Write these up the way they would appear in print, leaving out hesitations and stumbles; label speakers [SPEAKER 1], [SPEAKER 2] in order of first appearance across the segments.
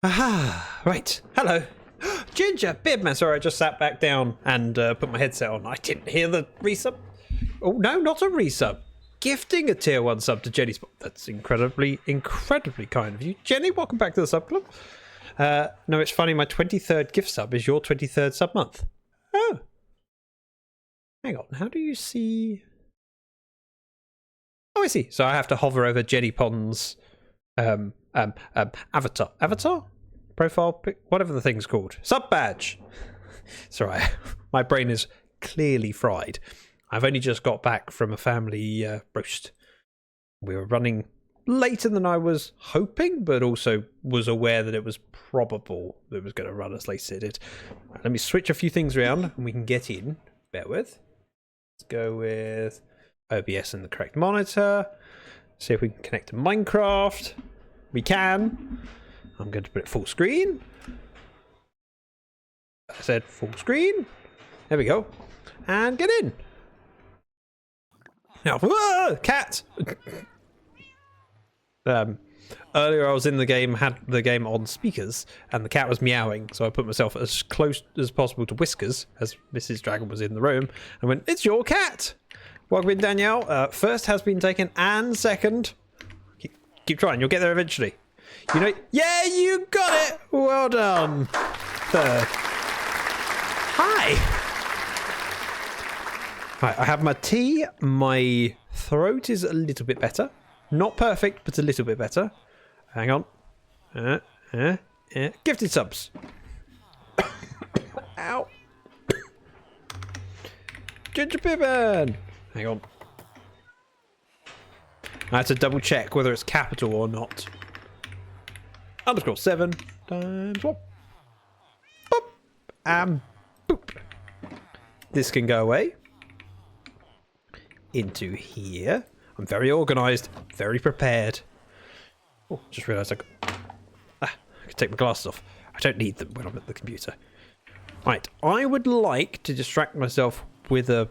[SPEAKER 1] Aha, right. Hello. Ginger, Beardman. Sorry, I just sat back down and put my headset on. I didn't hear the resub. Oh, no, not a resub. Gifting a tier 1 sub to Jenny's. That's incredibly kind of you. Jenny, welcome back to the sub club. No, it's funny. My 23rd gift sub is your 23rd sub month. Oh. Hang on. How do you see... Oh, I see. So I have to hover over Jenny Pond's avatar. Avatar? Profile pic? Whatever the thing's called. Sub badge. Sorry. My brain is clearly fried. I've only just got back from a family roast. We were running later than I was hoping, but also was aware that it was probable that it was going to run as late as it did. Let me switch a few things around and we can get in. Bear with. Let's go with OBS and the correct monitor. See if we can connect to Minecraft. We can. I'm going to put it full screen. I said full screen. There we go. And get in. Now, whoa, cat! Earlier I was in the game, had the game on speakers, and the cat was meowing, so I put myself as close as possible to Whiskers, as Mrs. Dragon was in the room, and went, "It's your cat!" Welcome in, Danielle. First has been taken, and second. Keep trying, you'll get there eventually. You know, yeah, you got it! Well done. Third. Hi! Right, I have my tea. My throat is a little bit better. Not perfect, but a little bit better. Hang on. Gifted subs. Ow. Ginger Pippin. Hang on. I had to double check whether it's capital or not. _7 times 1. Boop. And boop. This can go away. Into here. I'm very organised, very prepared. Oh, just realised I could take my glasses off. I don't need them when I'm at the computer. Right, I would like to distract myself with a...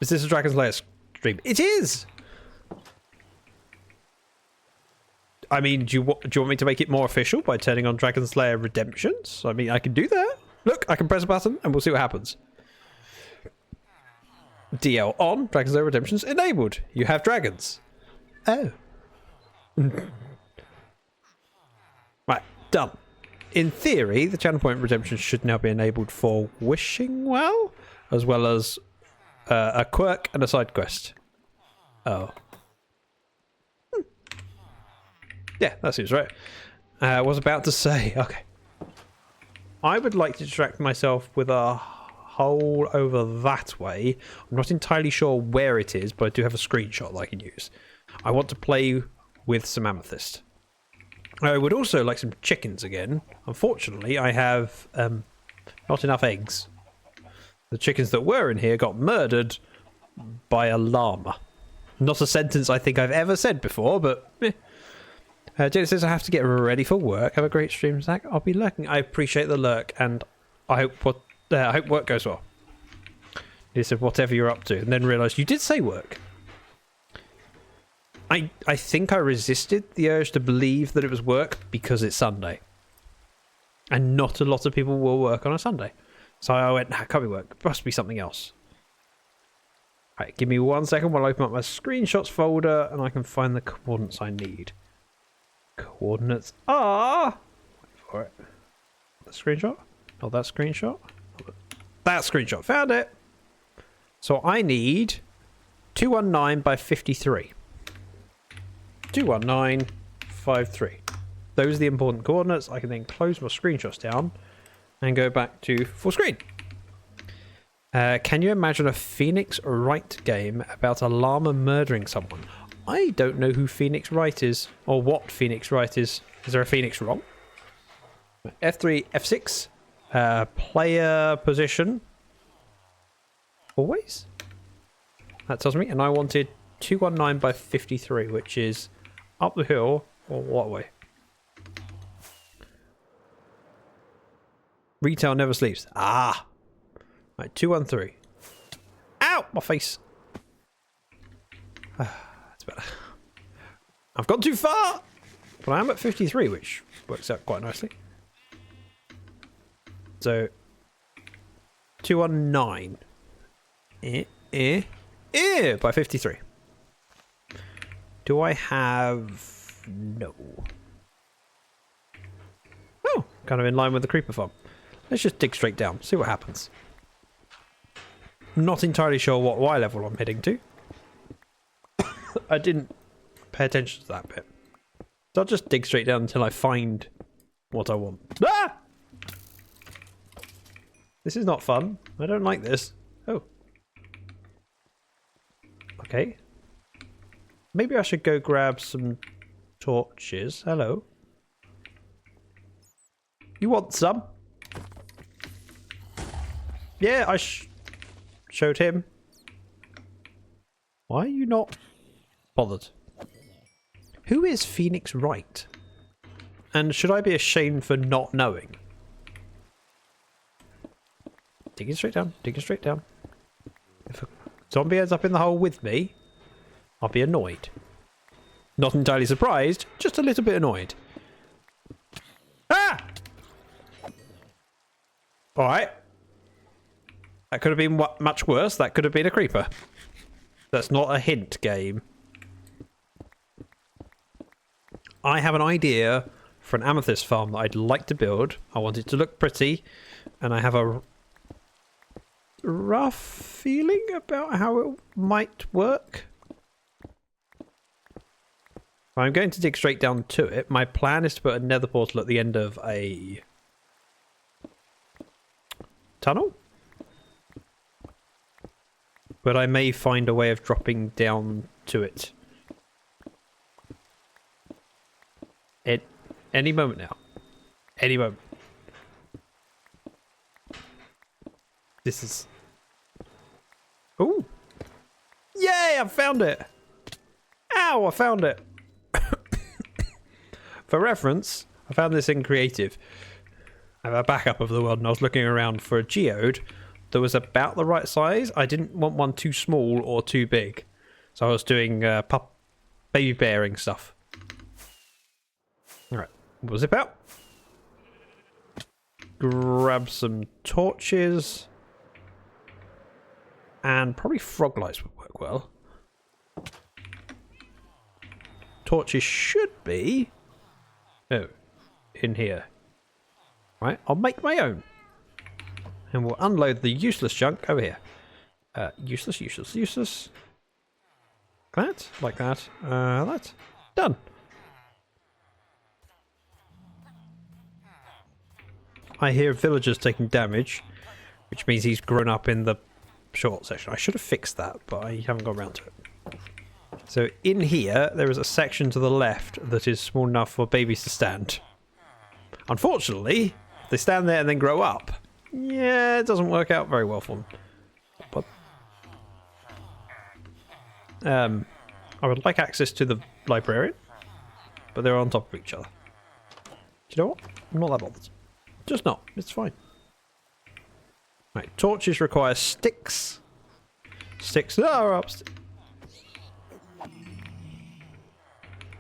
[SPEAKER 1] Is this a Dragon's Lair stream? It is! I mean, do you want me to make it more official by turning on Dragon's Lair Redemptions? I mean, I can do that. Look, I can press a button and we'll see what happens. DL on, Dragon's Lair Redemptions enabled. You have dragons. Oh. Right, done. In theory, the channel point redemptions should now be enabled for wishing well as a quirk and a side quest. Oh. Yeah, that seems right. I was about to say, okay. I would like to distract myself with a hole over that way. I'm not entirely sure where it is, but I do have a screenshot that I can use. I want to play with some amethyst. I would also like some chickens again. Unfortunately, I have not enough eggs. The chickens that were in here got murdered by a llama. Not a sentence I think I've ever said before, but eh. Jenny says I have to get ready for work. Have a great stream, Zach. I'll be lurking. I appreciate the lurk, and I hope work goes well. He said whatever you're up to, and then realised you did say work. I think I resisted the urge to believe that it was work because it's Sunday. And not a lot of people will work on a Sunday. So I went, nah, it can't be work. It must be something else. Right, give me 1 second while I open up my screenshots folder and I can find the coordinates I need. Coordinates are... Wait for it. That screenshot? Not that screenshot. That screenshot. Found it. So I need 219 by 53. 21953. Those are the important coordinates. I can then close my screenshots down and go back to full screen. Can you imagine a Phoenix Wright game about a llama murdering someone? I don't know who Phoenix Wright is or what Phoenix Wright is. Is there a Phoenix wrong? F3, F6. Player position. Always? That tells me. And I wanted 219 by 53, which is up the hill or what way? Retail never sleeps. Ah. Right, 213. Ow! My face. That's better. I've gone too far! But I am at 53, which works out quite nicely. So 219. By 53. Do I have... No. Oh, kind of in line with the creeper farm. Let's just dig straight down, see what happens. Not entirely sure what Y level I'm heading to. I didn't pay attention to that bit. So I'll just dig straight down until I find what I want. Ah! This is not fun. I don't like this. Oh. Okay. Maybe I should go grab some torches. Hello. You want some? Yeah, I showed him. Why are you not bothered? Who is Phoenix Wright? And should I be ashamed for not knowing? Digging straight down, digging straight down. If a zombie ends up in the hole with me, I'll be annoyed. Not entirely surprised, just a little bit annoyed. Ah! Alright. That could have been much worse. That could have been a creeper. That's not a hint game. I have an idea for an amethyst farm that I'd like to build. I want it to look pretty. And I have a rough feeling about how it might work. I'm going to dig straight down to it. My plan is to put a nether portal at the end of a tunnel. But I may find a way of dropping down to it. At any moment now. Any moment. This is... Ooh! Yay! I found it! Ow! I found it! For reference, I found this in creative. I have a backup of the world and I was looking around for a geode that was about the right size. I didn't want one too small or too big. So I was doing baby bearing stuff. Alright, what was it about? Grab some torches. And probably frog lights would work well. Torches should be... Oh, in here. Right, I'll make my own. And we'll unload the useless junk over here. Useless, useless, useless. That, like that. That. Done. I hear villagers taking damage, which means he's grown up in the short section. I should have fixed that, but I haven't got around to it. So in here, there is a section to the left that is small enough for babies to stand. Unfortunately, they stand there and then grow up. Yeah, it doesn't work out very well for them. But I would like access to the librarian, but they're on top of each other. Do you know what? I'm not that bothered. Just not. It's fine. Right, torches require sticks. Sticks are up.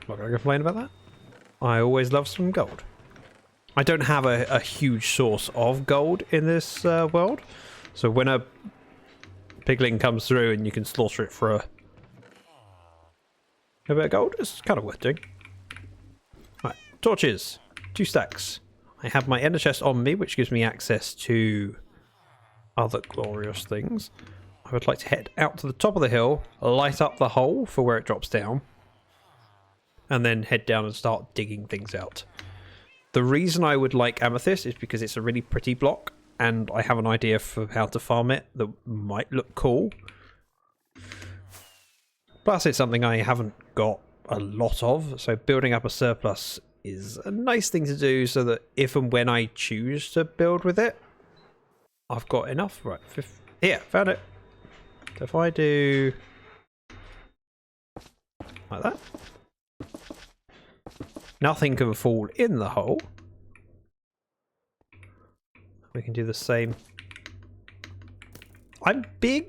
[SPEAKER 1] Not going to complain about that. I always love some gold. I don't have a huge source of gold in this world. So when a pigling comes through and you can slaughter it for a bit of gold, it's kind of worth doing. Right, torches. 2 stacks. I have my ender chest on me, which gives me access to other glorious things. I would like to head out to the top of the hill, light up the hole for where it drops down, and then head down and start digging things out. The reason I would like amethyst is because it's a really pretty block, and I have an idea for how to farm it that might look cool. Plus, it's something I haven't got a lot of, so building up a surplus is a nice thing to do so that if and when I choose to build with it, I've got enough. Right, here, found it. So if I do like that, nothing can fall in the hole. We can do the same. I'm being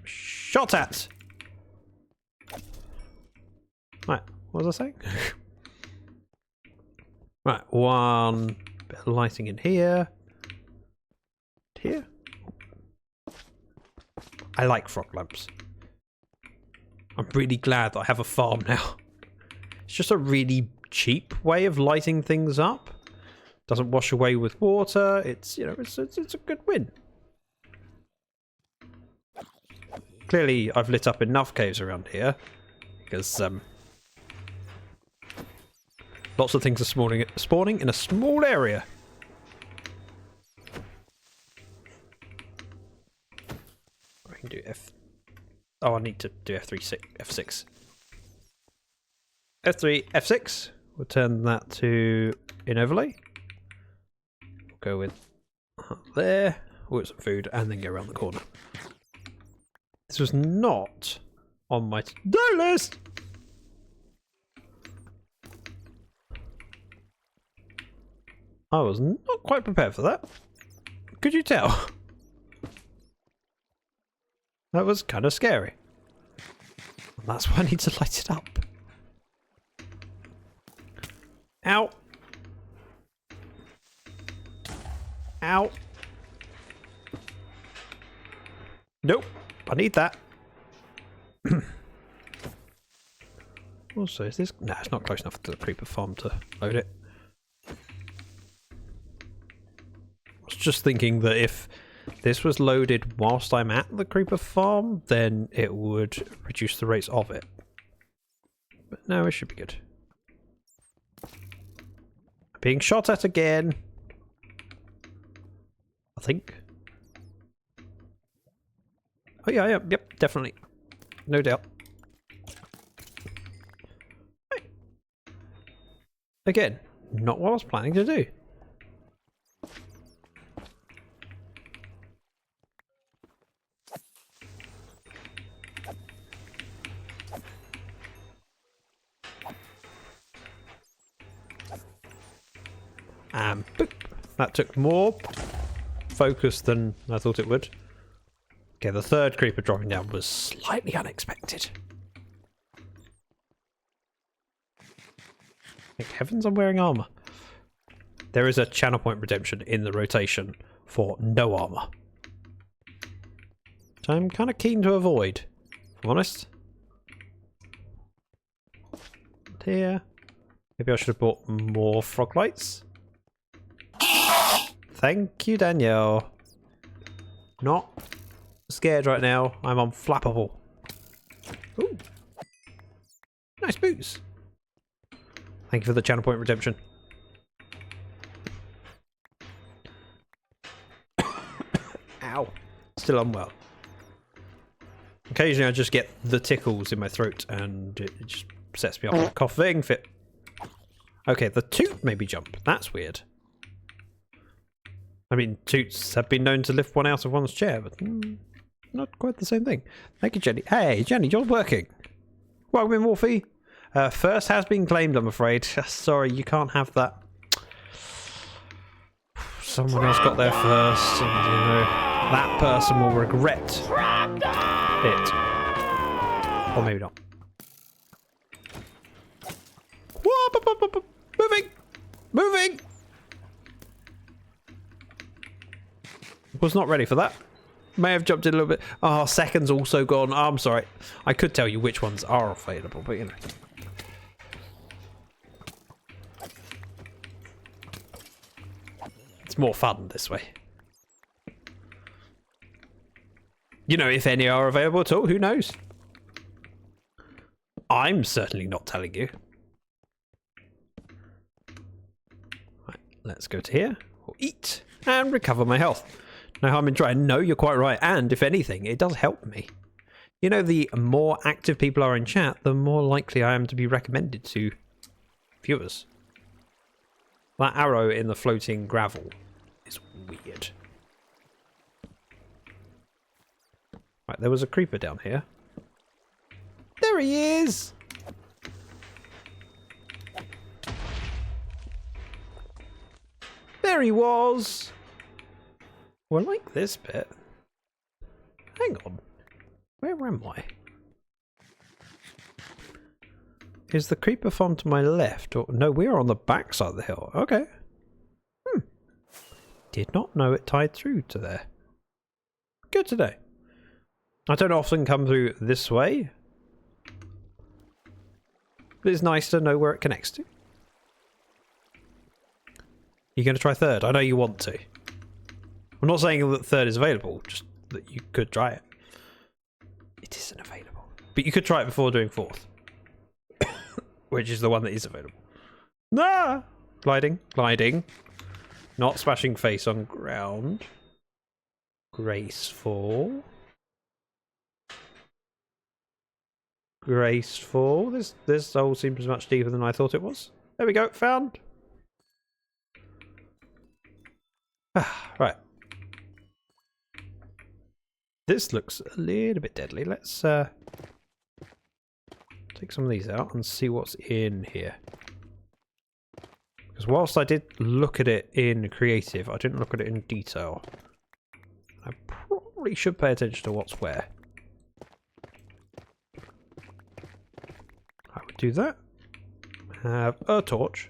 [SPEAKER 1] shot at. Right, what was I saying? Right, one bit of lighting in here. Here. I like frog lamps. I'm really glad that I have a farm now. It's just a really cheap way of lighting things up. Doesn't wash away with water. It's, you know, it's a good win. Clearly, I've lit up enough caves around here because lots of things are spawning in a small area. I can do F. Oh, I need to do F6. F3, F6. We'll turn that to in overlay. We'll go with there. We'll get some food and then go around the corner. This was not on my to-do list. I was not quite prepared for that. Could you tell? That was kind of scary. And that's why I need to light it up. Ow. Ow. Nope. I need that. Also, is this... Nah, it's not close enough to the creeper farm to load it. I was just thinking that if this was loaded whilst I'm at the creeper farm, then it would reduce the rates of it. But no, it should be good. I'm being shot at again. I think. Oh yeah, yeah, yep, definitely. No doubt. Right. Again, not what I was planning to do. Boop. That took more focus than I thought it would. Okay, the third creeper dropping down was slightly unexpected. Thank heavens I'm wearing armor. There is a channel point redemption in the rotation for no armor. Which I'm kind of keen to avoid, if I'm honest. Here. Maybe I should have bought more frog lights. Thank you, Danielle. Not scared right now. I'm unflappable. Ooh. Nice boots. Thank you for the channel point redemption. Ow. Still unwell. Occasionally I just get the tickles in my throat and it just sets me off. Coughing fit. Okay, the toot made me jump. That's weird. I mean, toots have been known to lift one out of one's chair, but not quite the same thing. Thank you, Jenny. Hey, Jenny, you're working. Welcome in, Wolfie. First has been claimed, I'm afraid. Sorry, you can't have that. Someone else got there first, and you know, that person will regret it. Or maybe not. Moving! Moving! Was not ready for that. May have jumped in a little bit. Oh, second's also gone. Oh, I'm sorry. I could tell you which ones are available, but you know. It's more fun this way. You know, if any are available at all, who knows? I'm certainly not telling you. Right, let's go to here. We'll eat and recover my health. No harm in trying. No, you're quite right. And if anything, it does help me. You know, the more active people are in chat, the more likely I am to be recommended to viewers. That arrow in the floating gravel is weird. Right, there was a creeper down here. There he is! There he was! Well, I like this bit. Hang on. Where am I? Is the creeper farm to my left? Or no, we're on the back side of the hill. Okay. Did not know it tied through to there. Good to know. I don't often come through this way. But it's nice to know where it connects to. You're going to try third? I know you want to. I'm not saying that third is available, just that you could try it. It isn't available. But you could try it before doing fourth. Which is the one that is available. Nah! Gliding. Gliding. Not smashing face on ground. Graceful. Graceful. This hole seems much deeper than I thought it was. There we go. Found. Right. This looks a little bit deadly. Let's take some of these out and see what's in here. Because whilst I did look at it in creative, I didn't look at it in detail. I probably should pay attention to what's where. I would do that. Have a torch.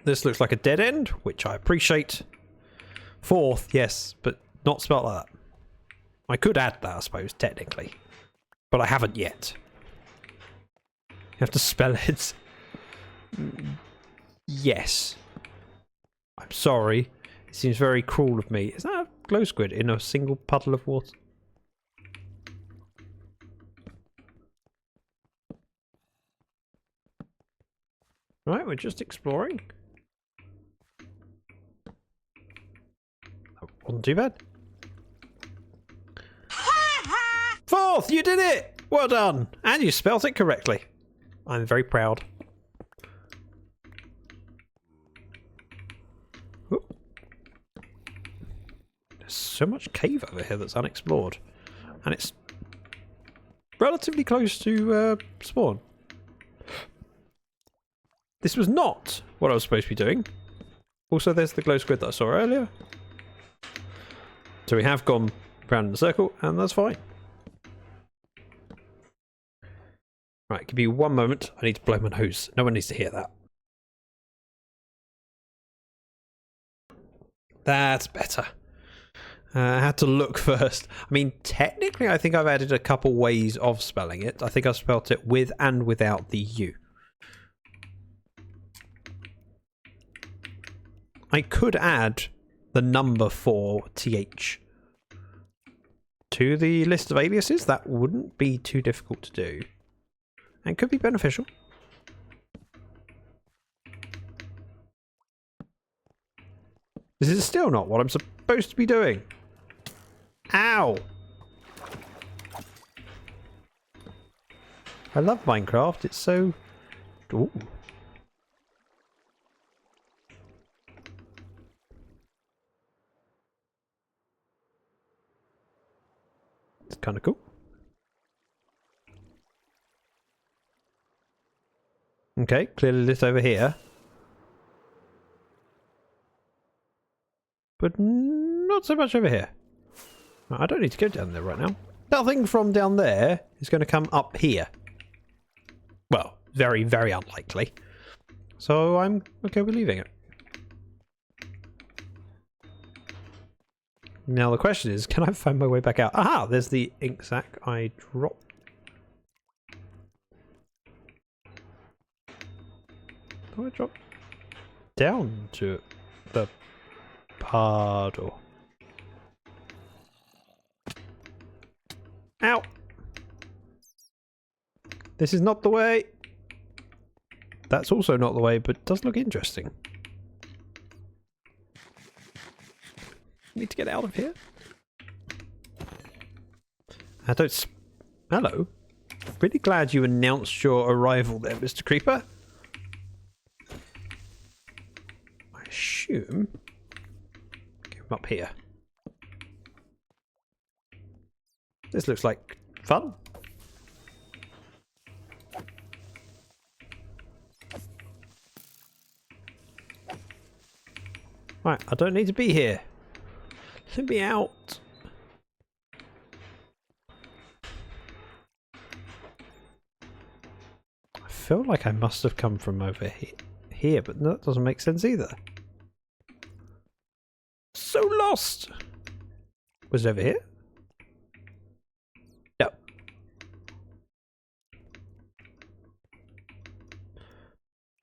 [SPEAKER 1] This looks like a dead end, which I appreciate. Fourth, yes, but not spelled like that. I could add that, I suppose, technically. But I haven't yet. You have to spell it. Yes. I'm sorry. It seems very cruel of me. Is that a glow squid in a single puddle of water? Right, we're just exploring. That wasn't too bad. Fourth! You did it! Well done! And you spelt it correctly. I'm very proud. Ooh. There's so much cave over here that's unexplored. And it's relatively close to spawn. This was not what I was supposed to be doing. Also, there's the glow squid that I saw earlier. So we have gone round in a circle, and that's fine. Right, give me one moment. I need to blow my nose. No one needs to hear that. That's better. I had to look first. I mean, technically, I think I've added a couple ways of spelling it. I think I've spelt it with and without the U. I could add the number for TH to the list of aliases. That wouldn't be too difficult to do. And could be beneficial. This is still not what I'm supposed to be doing. Ow! I love Minecraft. It's so... Ooh. It's kind of cool. Okay, clearly lit over here. But not so much over here. I don't need to go down there right now. Nothing from down there is going to come up here. Well, very, very unlikely. So I'm okay with leaving it. Now the question is, can I find my way back out? Aha! There's the ink sac I dropped. Do I drop down to the puddle? Ow! This is not the way. That's also not the way, but does look interesting. Need to get out of here. I don't. Hello. Really glad you announced your arrival there, Mr. Creeper. I assume. Come up here. This looks like fun. Right, I don't need to be here. Let me out. feel like I must have come from over here, but that doesn't make sense either. So lost! Was it over here? No.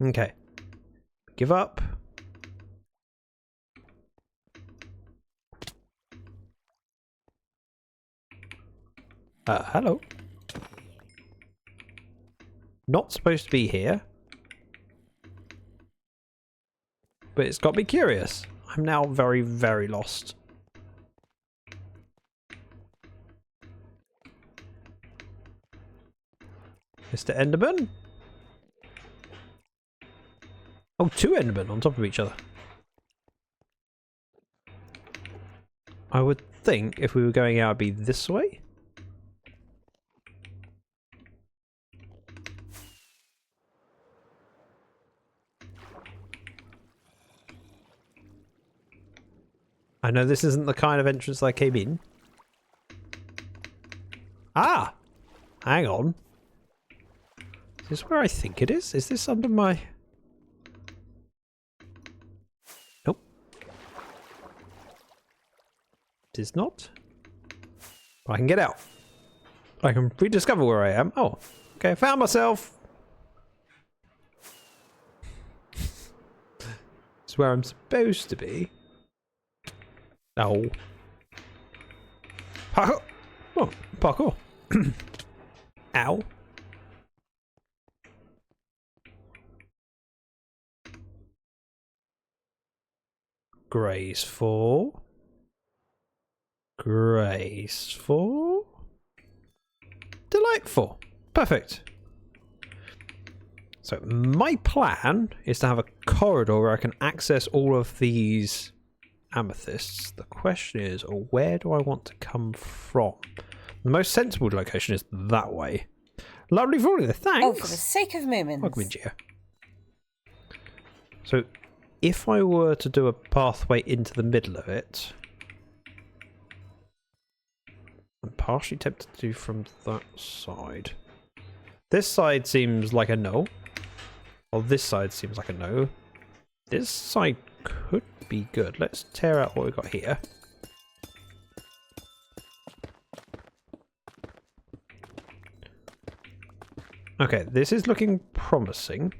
[SPEAKER 1] Okay. Give up. Hello. Not supposed to be here. But it's got me curious. I'm now very, very lost. Mr. Enderman? Oh, 2 Endermen on top of each other. I would think if we were going out, it'd be this way. I know this isn't the kind of entrance I came in. Ah! Hang on. Is this where I think it is? Is this under my... Nope. It is not. But I can get out. I can rediscover where I am. Oh, okay, I found myself. It's where I'm supposed to be. No. Parkour. Oh, parkour. Ow. Graceful. Graceful. Delightful. Perfect. So my plan is to have a corridor where I can access all of these amethysts. The question is, where do I want to come from? The most sensible location is that way. Lovely falling there, thanks!
[SPEAKER 2] Oh, for the sake of moments.
[SPEAKER 1] Welcome in, Geo. So, if I were to do a pathway into the middle of it, I'm partially tempted to do from that side. This side seems like a no. Well, this side seems like a no. This side could be good. Let's tear out what we've got here. Okay, this is looking promising.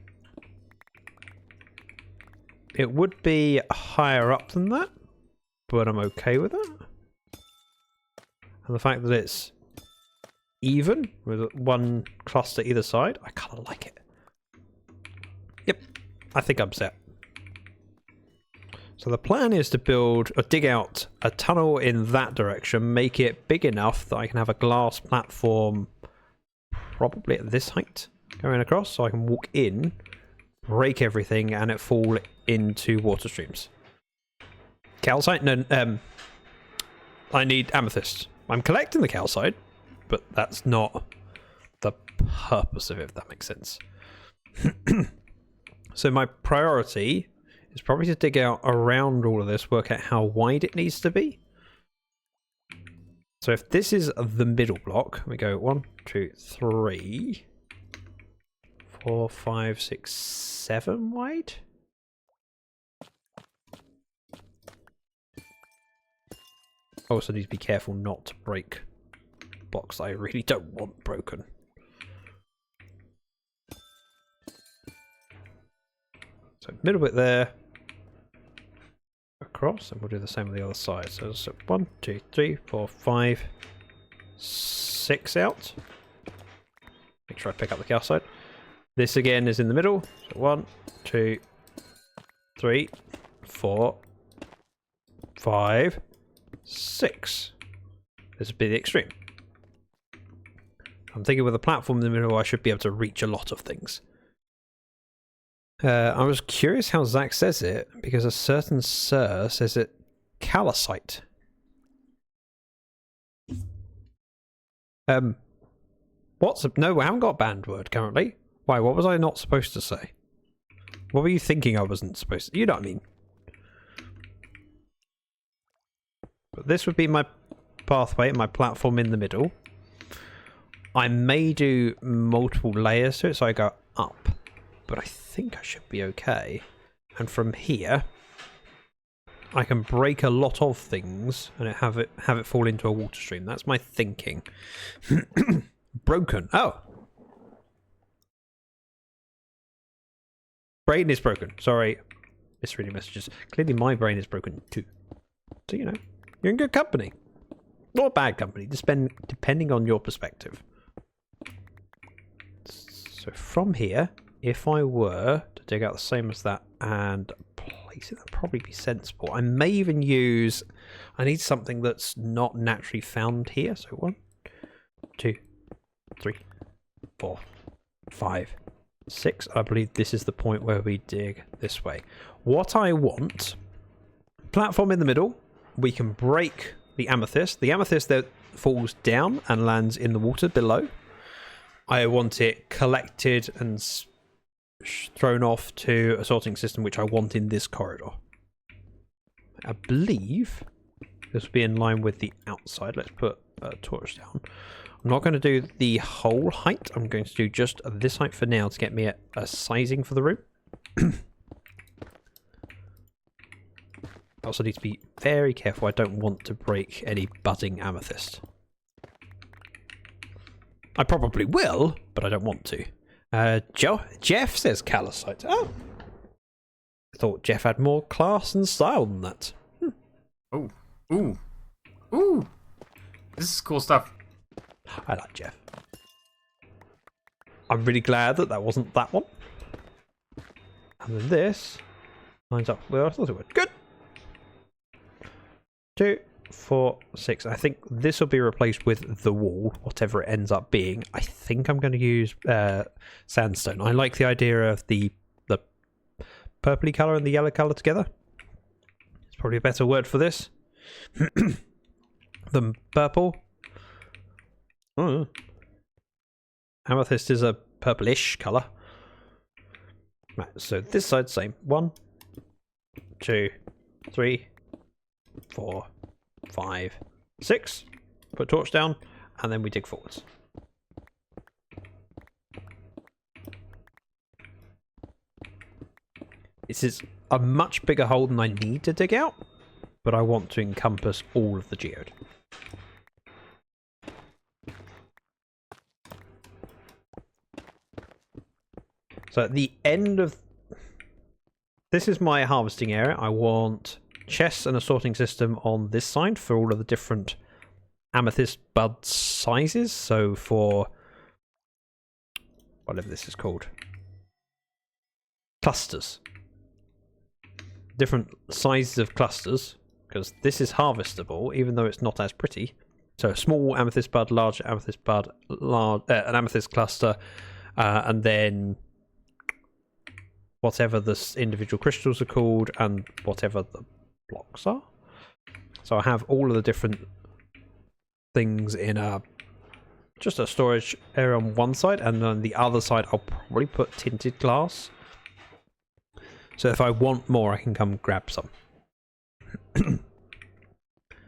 [SPEAKER 1] It would be higher up than that, but I'm okay with that. And the fact that it's even with one cluster either side, I kind of like it. Yep, I think I'm set. So the plan is to build or dig out a tunnel in that direction, make it big enough that I can have a glass platform probably at this height going across, so I can walk in, break everything, and it fall into water streams. Calcite? No, I need amethyst. I'm collecting the calcite, but that's not the purpose of it, if that makes sense. So my priority is probably to dig out around all of this, work out how wide it needs to be. So if this is the middle block, we go 1, 2, 3, 4, 5, 6, 7 wide. Also need to be careful not to break blocks I really don't want broken. So middle bit there, across, and we'll do the same on the other side. So 1, 2, 3, 4, 5, 6 out. Make sure I pick up the calcite. This again is in the middle. So 1, 2, 3, 4, 5, 6. This would be the extreme. I'm thinking with a platform in the middle, I should be able to reach a lot of things. I was curious how Zach says it, because a certain sir says it calcite. No, I haven't got a banned word currently. Why, what was I not supposed to say? What were you thinking I wasn't supposed to? You know what I mean. But this would be my pathway, my platform in the middle. I may do multiple layers to it, so I go up, but I think I should be okay. And from here, I can break a lot of things and have it fall into a water stream. That's my thinking. Broken. Oh. Brain is broken. Sorry. Misreading messages. Clearly my brain is broken too. So, you know, you're in good company. Not bad company, depending on your perspective. So from here, if I were to dig out the same as that and place it, that'd probably be sensible. I may even use... I need something that's not naturally found here. So 1, 2, 3, 4, 5, 6. I believe this is the point where we dig this way. What I want... Platform in the middle. We can break the amethyst. The amethyst that falls down and lands in the water below. I want it collected and thrown off to a sorting system, which I want in this corridor. I believe this will be in line with the outside. Let's put a torch down. I'm not going to do the whole height. I'm going to do just this height for now to get me a sizing for the room. I also need to be very careful. I don't want to break any budding amethyst. I probably will, but I don't want to. Jeff says calcite. Oh, I thought Jeff had more class and style than that.
[SPEAKER 2] Oh, ooh! This is cool stuff.
[SPEAKER 1] I like Jeff. I'm really glad that wasn't that one. And then this lines up where I thought it would. Good. 2, 4, 6. I think this will be replaced with the wall, whatever it ends up being. I think I'm going to use sandstone. I like the idea of the purpley colour and the yellow colour together. It's probably a better word for this than purple. Oh. Amethyst is a purplish colour. Right, so this side same. 1, 2, 3, 4, 5, 6. Put torch down, and then we dig forwards. This is a much bigger hole than I need to dig out, but I want to encompass all of the geode. So at the end of... This is my harvesting area. I want chests and a sorting system on this side for all of the different amethyst bud sizes. So for whatever this is called, clusters, different sizes of clusters, because this is harvestable even though it's not as pretty. So a small amethyst bud, large amethyst bud, an amethyst cluster, and then whatever the individual crystals are called and whatever the blocks are. So I have all of the different things in just a storage area on one side, and on the other side I'll probably put tinted glass. So if I want more, I can come grab some.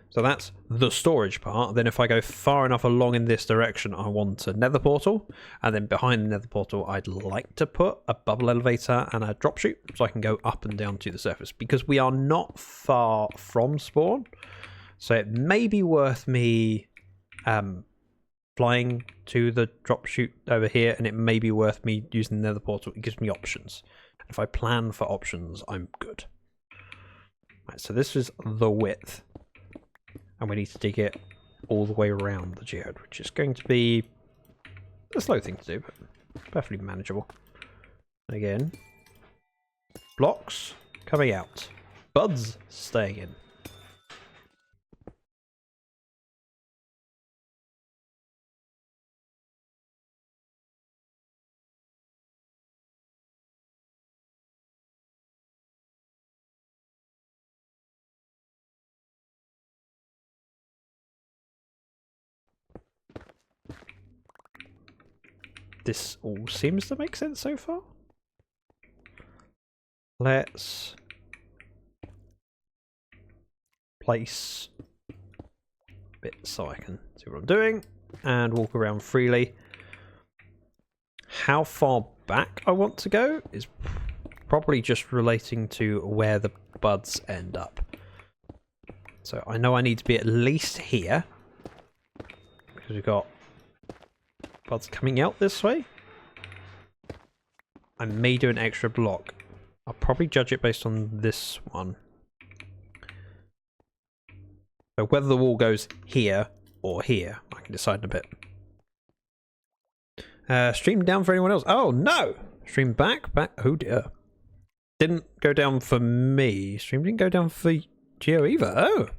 [SPEAKER 1] So that's the storage part. Then if I go far enough along in this direction, I want a nether portal. And then behind the nether portal, I'd like to put a bubble elevator and a drop chute so I can go up and down to the surface. Because we are not far from spawn. So it may be worth me flying to the drop chute over here. And it may be worth me using the nether portal. It gives me options. If I plan for options, I'm good. Right, so this is the width. And we need to dig it all the way around the geode, which is going to be a slow thing to do, but perfectly manageable. Again, blocks coming out, buds staying in. This all seems to make sense so far. Let's place bits so I can see what I'm doing and walk around freely. How far back I want to go is probably just relating to where the buds end up. So I know I need to be at least here, because we've got buds coming out this way. I may do an extra block. I'll probably judge it based on this one. So whether the wall goes here or here, I can decide in a bit. Stream down for anyone else? Oh no! Stream back? Oh dear. Didn't go down for me. Stream didn't go down for Geo either. Oh!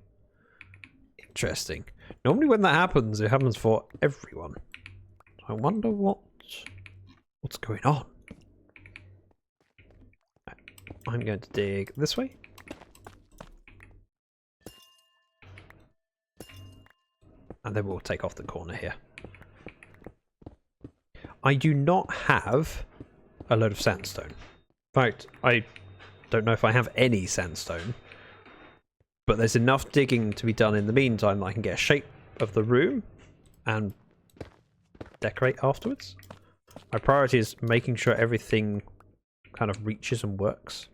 [SPEAKER 1] Interesting. Normally when that happens, it happens for everyone. I wonder what's going on. I'm going to dig this way. And then we'll take off the corner here. I do not have a load of sandstone. In fact, I don't know if I have any sandstone. But there's enough digging to be done in the meantime that I can get a shape of the room and decorate afterwards. My priority is making sure everything kind of reaches and works.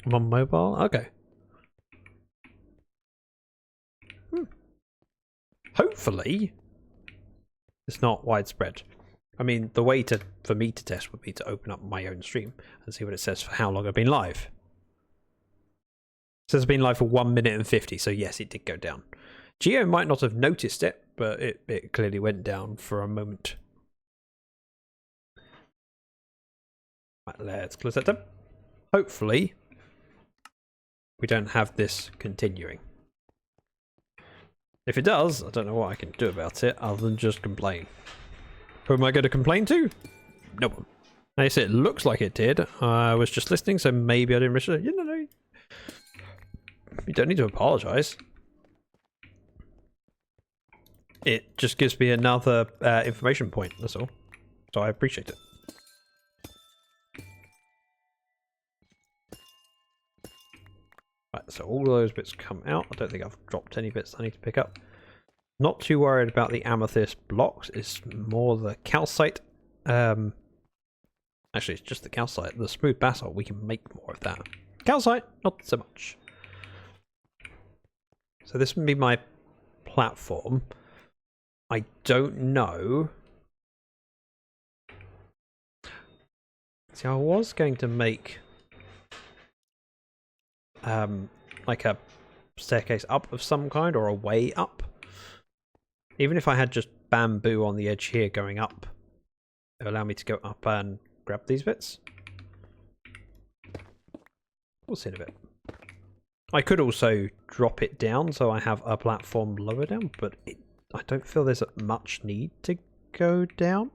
[SPEAKER 1] I'm on mobile? Okay. Hopefully, it's not widespread. I mean, the way for me to test would be to open up my own stream and see what it says for how long I've been live. It says I've been live for 1 minute and 50, so yes, it did go down. Geo might not have noticed it, but it clearly went down for a moment. Right, let's close that down. Hopefully, we don't have this continuing. If it does, I don't know what I can do about it other than just complain. Who am I going to complain to? No one. I say it looks like it did. I was just listening, so maybe I didn't miss it. No. You don't need to apologise. It just gives me another information point, that's all. So I appreciate it. Right, so all those bits come out. I don't think I've dropped any bits I need to pick up. Not too worried about the amethyst blocks. It's more the calcite. Actually, it's just the calcite. The smooth basalt, we can make more of that. Calcite, not so much. So this would be my platform. I don't know. See, I was going to make like a staircase up of some kind, or a way up. Even if I had just bamboo on the edge here going up, it would allow me to go up and grab these bits. We'll see in a bit. I could also drop it down so I have a platform lower down, but I don't feel there's much need to go down.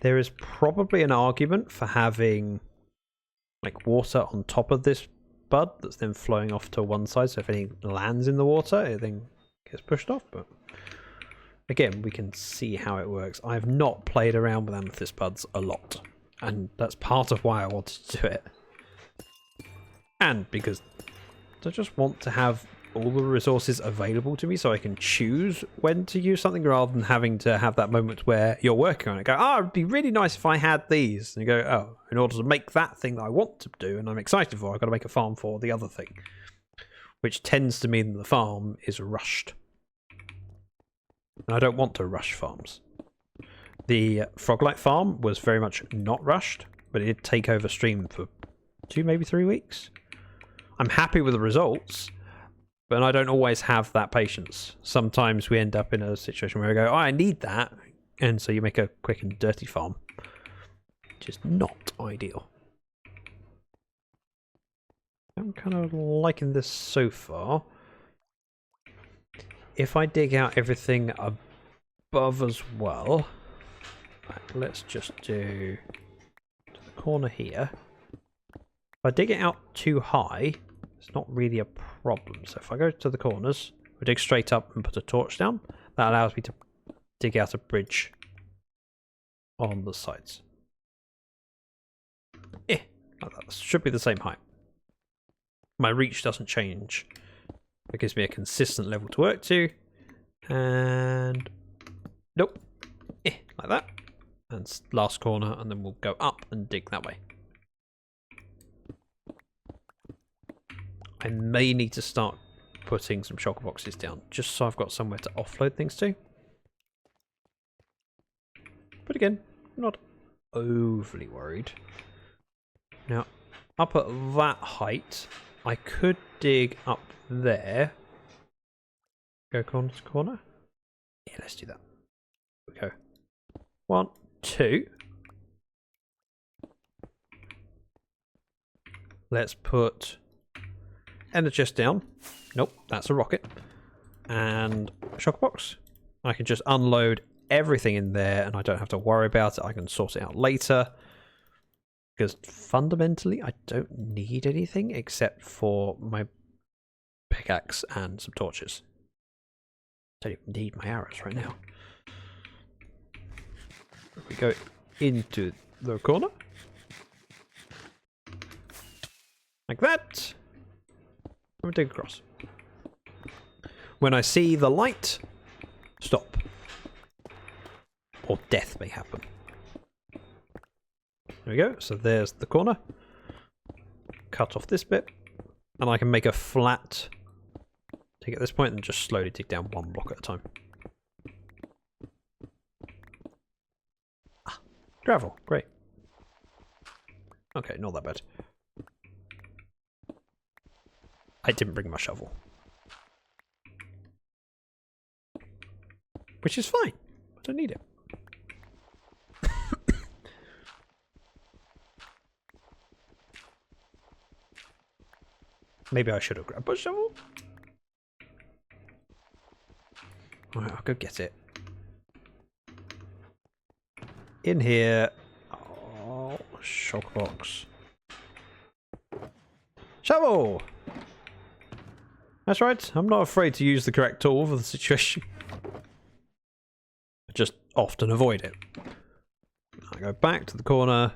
[SPEAKER 1] There is probably an argument for having like water on top of this bud that's then flowing off to one side, so if anything lands in the water it then gets pushed off, but again we can see how it works. I have not played around with amethyst buds a lot, and that's part of why I wanted to do it, and because I just want to have all the resources available to me so I can choose when to use something, rather than having to have that moment where you're working on it, go, oh, it'd be really nice if I had these, and you go, oh, in order to make that thing that I want to do and I'm excited for, I've got to make a farm for the other thing, which tends to mean the farm is rushed, and I don't want to rush farms. The Froglight farm was very much not rushed, but it did take over stream for 2, maybe 3 weeks. I'm happy with the results, but I don't always have that patience. Sometimes we end up in a situation where we go, oh, I need that. And so you make a quick and dirty farm, which is not ideal. I'm kind of liking this so far. If I dig out everything above as well, let's just do to the corner here. If I dig it out too high, it's not really a problem. So if I go to the corners, we dig straight up and put a torch down, that allows me to dig out a bridge on the sides. That should be the same height. My reach doesn't change. It gives me a consistent level to work to. And nope. like that. And last corner, and then we'll go up and dig that way. I may need to start putting some shulker boxes down, just so I've got somewhere to offload things to. But again, not overly worried. Now, up at that height, I could dig up there. Go corner to corner. Yeah, let's do that. Here we go. 1, 2. Let's put Energist down. Nope, that's a rocket. And a shulker box. I can just unload everything in there and I don't have to worry about it. I can sort it out later. Because fundamentally, I don't need anything except for my pickaxe and some torches. I don't even need my arrows right now. We go into the corner. Like that. And we dig across. When I see the light, stop. Or death may happen. There we go. So there's the corner. Cut off this bit. And I can make a flat dig at this point and just slowly dig down one block at a time. Ah, gravel. Great. Okay, not that bad. I didn't bring my shovel. Which is fine. I don't need it. Maybe I should have grabbed a shovel. Alright, I'll go get it. In here. Oh, shulker box. Shovel! That's right, I'm not afraid to use the correct tool for the situation. I just often avoid it. I go back to the corner,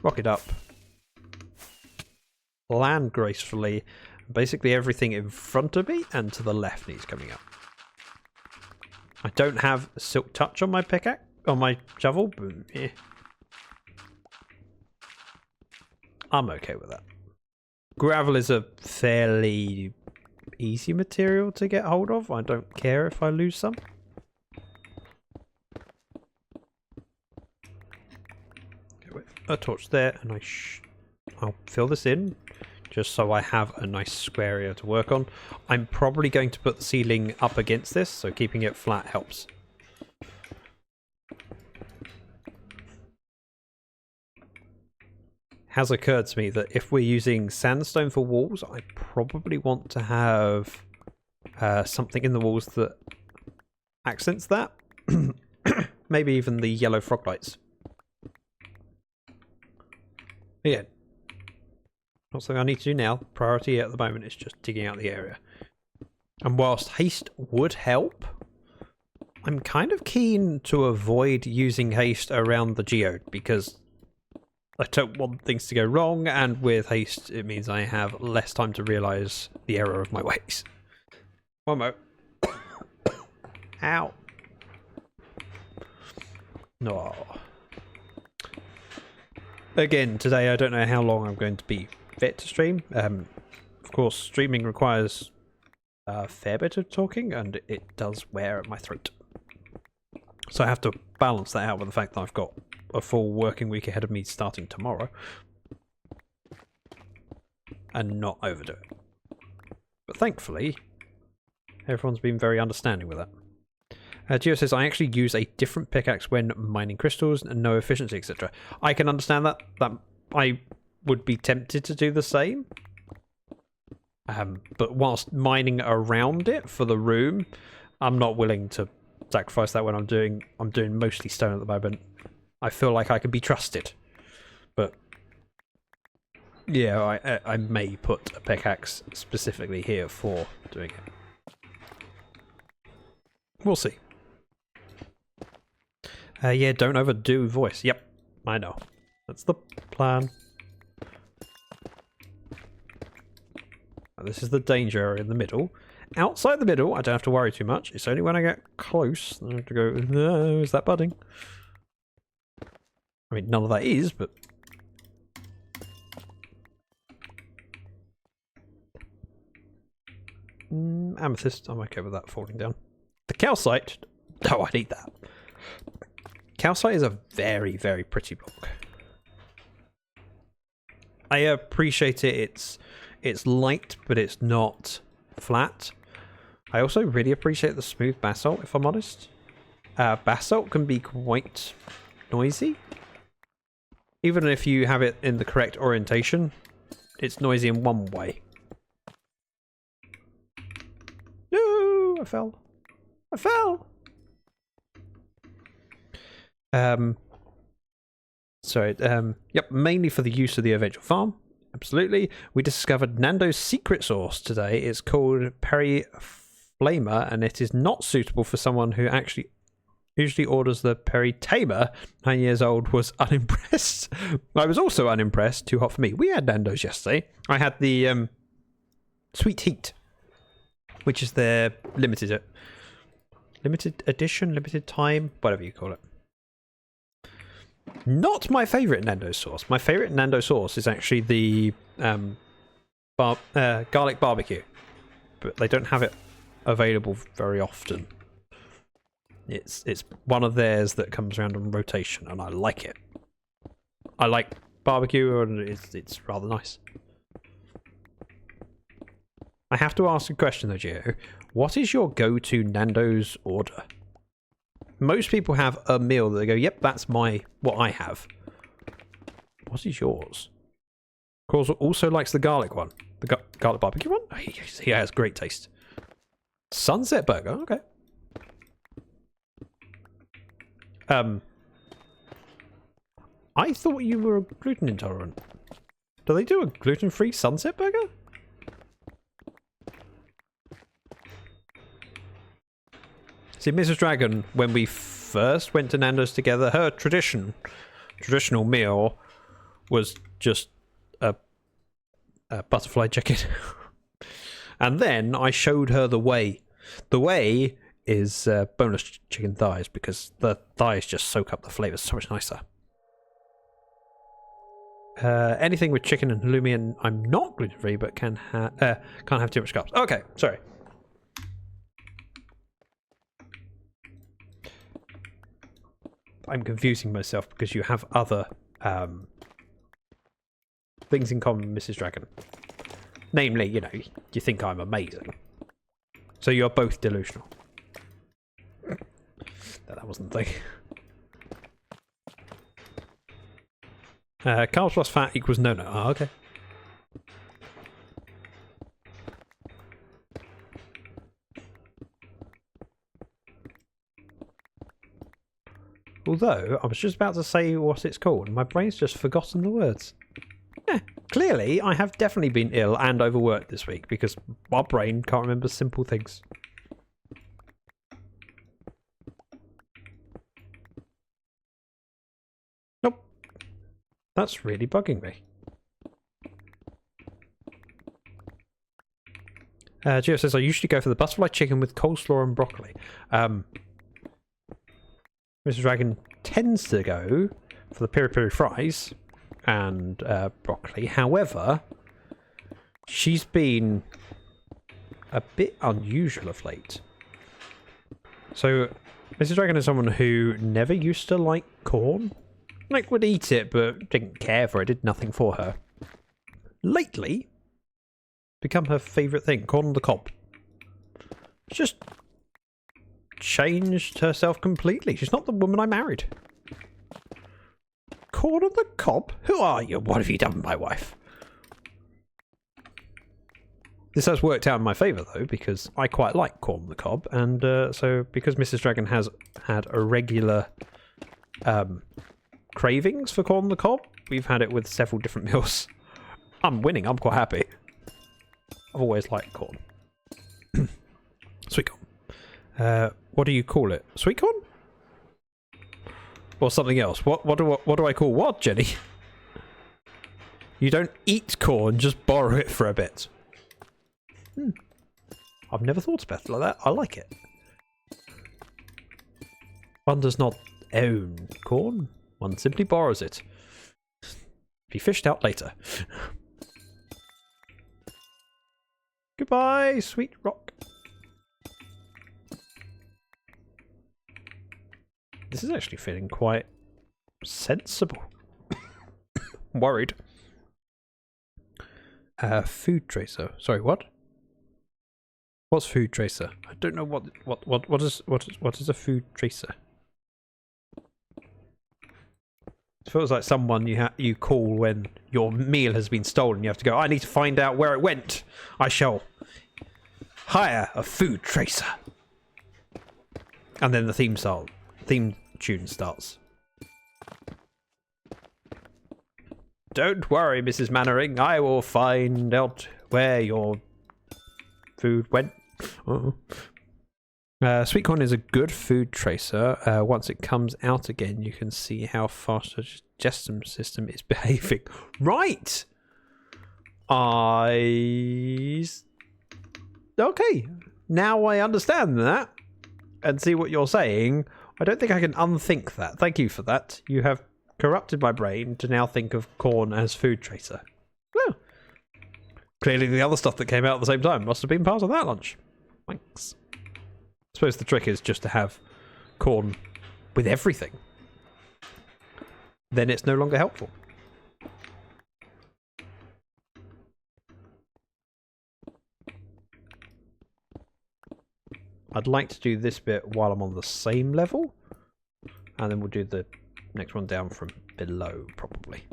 [SPEAKER 1] rock it up, land gracefully. Basically everything in front of me and to the left needs coming up. I don't have silk touch on my pickaxe, on my shovel, but I'm okay with that. Gravel is a fairly easy material to get hold of. I don't care if I lose some. Okay, wait, a torch there, and I'll fill this in just so I have a nice square area to work on. I'm probably going to put the ceiling up against this, so keeping it flat helps. Has occurred to me that if we're using sandstone for walls, I probably want to have something in the walls that accents that. Maybe even the yellow frog lights. Again, not something I need to do now. Priority at the moment is just digging out the area. And whilst haste would help, I'm kind of keen to avoid using haste around the geode because I don't want things to go wrong, and with haste it means I have less time to realise the error of my ways. One more. Ow. No. Again, today I don't know how long I'm going to be fit to stream. Of course, streaming requires a fair bit of talking, and it does wear at my throat. So I have to balance that out with the fact that I've got a full working week ahead of me starting tomorrow. And not overdo it. But thankfully, everyone's been very understanding with that. Geode says, I actually use a different pickaxe when mining crystals and no efficiency, etc. I can understand that. I would be tempted to do the same. But whilst mining around it for the room, I'm not willing to sacrifice that when I'm doing mostly stone at the moment. I feel like I can be trusted. But yeah, I may put a pickaxe specifically here for doing it. We'll see. Yeah, don't overdo voice. Yep, I know. That's the plan. This is the danger area in the middle. outside the middle, I don't have to worry too much. It's only when I get close that I have to go, no, is that budding? I mean, none of that is, but... amethyst, I'm okay with that falling down. The calcite, oh, I need that. Calcite is a very, very pretty block. I appreciate it. It's light, but it's not flat. I also really appreciate the smooth basalt, if I'm honest. Basalt can be quite noisy. Even if you have it in the correct orientation, it's noisy in one way. No, I fell. I fell. Sorry, yep, mainly for the use of the eventual farm. Absolutely. We discovered Nando's secret sauce today. It's called Peri Flamer, and it is not suitable for someone who actually usually orders the Peri Tamer. 9 years old, was unimpressed. I was also unimpressed. Too hot for me. We had Nando's yesterday. I had the Sweet Heat, which is their limited edition, limited time, whatever you call it. Not my favourite Nando's sauce. My favourite Nando's sauce is actually the garlic barbecue, but they don't have it available very often. It's one of theirs that comes around on rotation, and I like it. I like barbecue, and it's rather nice. I have to ask a question though, Geo. What is your go-to Nando's order? Most people have a meal that they go, yep, that's what I have. What is yours? Cause also likes the garlic one. The garlic barbecue one? He has great taste. Sunset burger, okay. I thought you were gluten intolerant. Do they do a gluten-free sunset burger? See, Mrs. Dragon, when we first went to Nando's together, her traditional meal was just a butterfly chicken. And then I showed her the way. The way is boneless chicken thighs, because the thighs just soak up the flavours so much nicer. Anything with chicken and halloumi, and I'm not gluten-free, but can't have too much carbs. Okay, sorry. I'm confusing myself because you have other things in common with Mrs. Dragon. Namely, you know, you think I'm amazing. So you're both delusional. No, that wasn't the thing. Carbs plus fat equals no. Oh, okay. Although, I was just about to say what it's called, and my brain's just forgotten the words. Yeah, clearly, I have definitely been ill and overworked this week, because my brain can't remember simple things. Nope. That's really bugging me. Gio says, I usually go for the butterfly chicken with coleslaw and broccoli. Mr. Dragon tends to go for the peri-peri fries and broccoli. However, she's been a bit unusual of late. So, Mrs. Dragon is someone who never used to like corn. Like, would eat it, but didn't care for it, did nothing for her. Lately, become her favourite thing, corn on the cob. Just changed herself completely. She's not the woman I married. Corn on the cob? Who are you? What have you done with my wife? This has worked out in my favour though, because I quite like corn on the cob, and so because Mrs. Dragon has had a regular cravings for corn on the cob, we've had it with several different meals. I'm winning, I'm quite happy. I've always liked corn. Sweet corn. What do you call it? Sweet corn? Or something else? What do I call what, Jenny? You don't eat corn, just borrow it for a bit. I've never thought about it like that. I like it. One does not own corn. One simply borrows it. Be fished out later. Goodbye, sweet rock. This is actually feeling quite sensible. Worried. Food tracer. Sorry, what? What's food tracer? I don't know what is a food tracer. It feels like someone you call when your meal has been stolen. You have to go, I need to find out where it went. I shall hire a food tracer. And then the theme tune starts. Don't worry, Mrs. Mannering. I will find out where your food went. Sweet corn is a good food tracer. Once it comes out again, you can see how fast the digestion system is behaving. Right! Okay. Now I understand that and see what you're saying. I don't think I can unthink that. Thank you for that. You have corrupted my brain to now think of corn as food tracer. Well, clearly the other stuff that came out at the same time must have been part of that lunch. Thanks. I suppose the trick is just to have corn with everything. Then it's no longer helpful. I'd like to do this bit while I'm on the same level, and then we'll do the next one down from below, probably.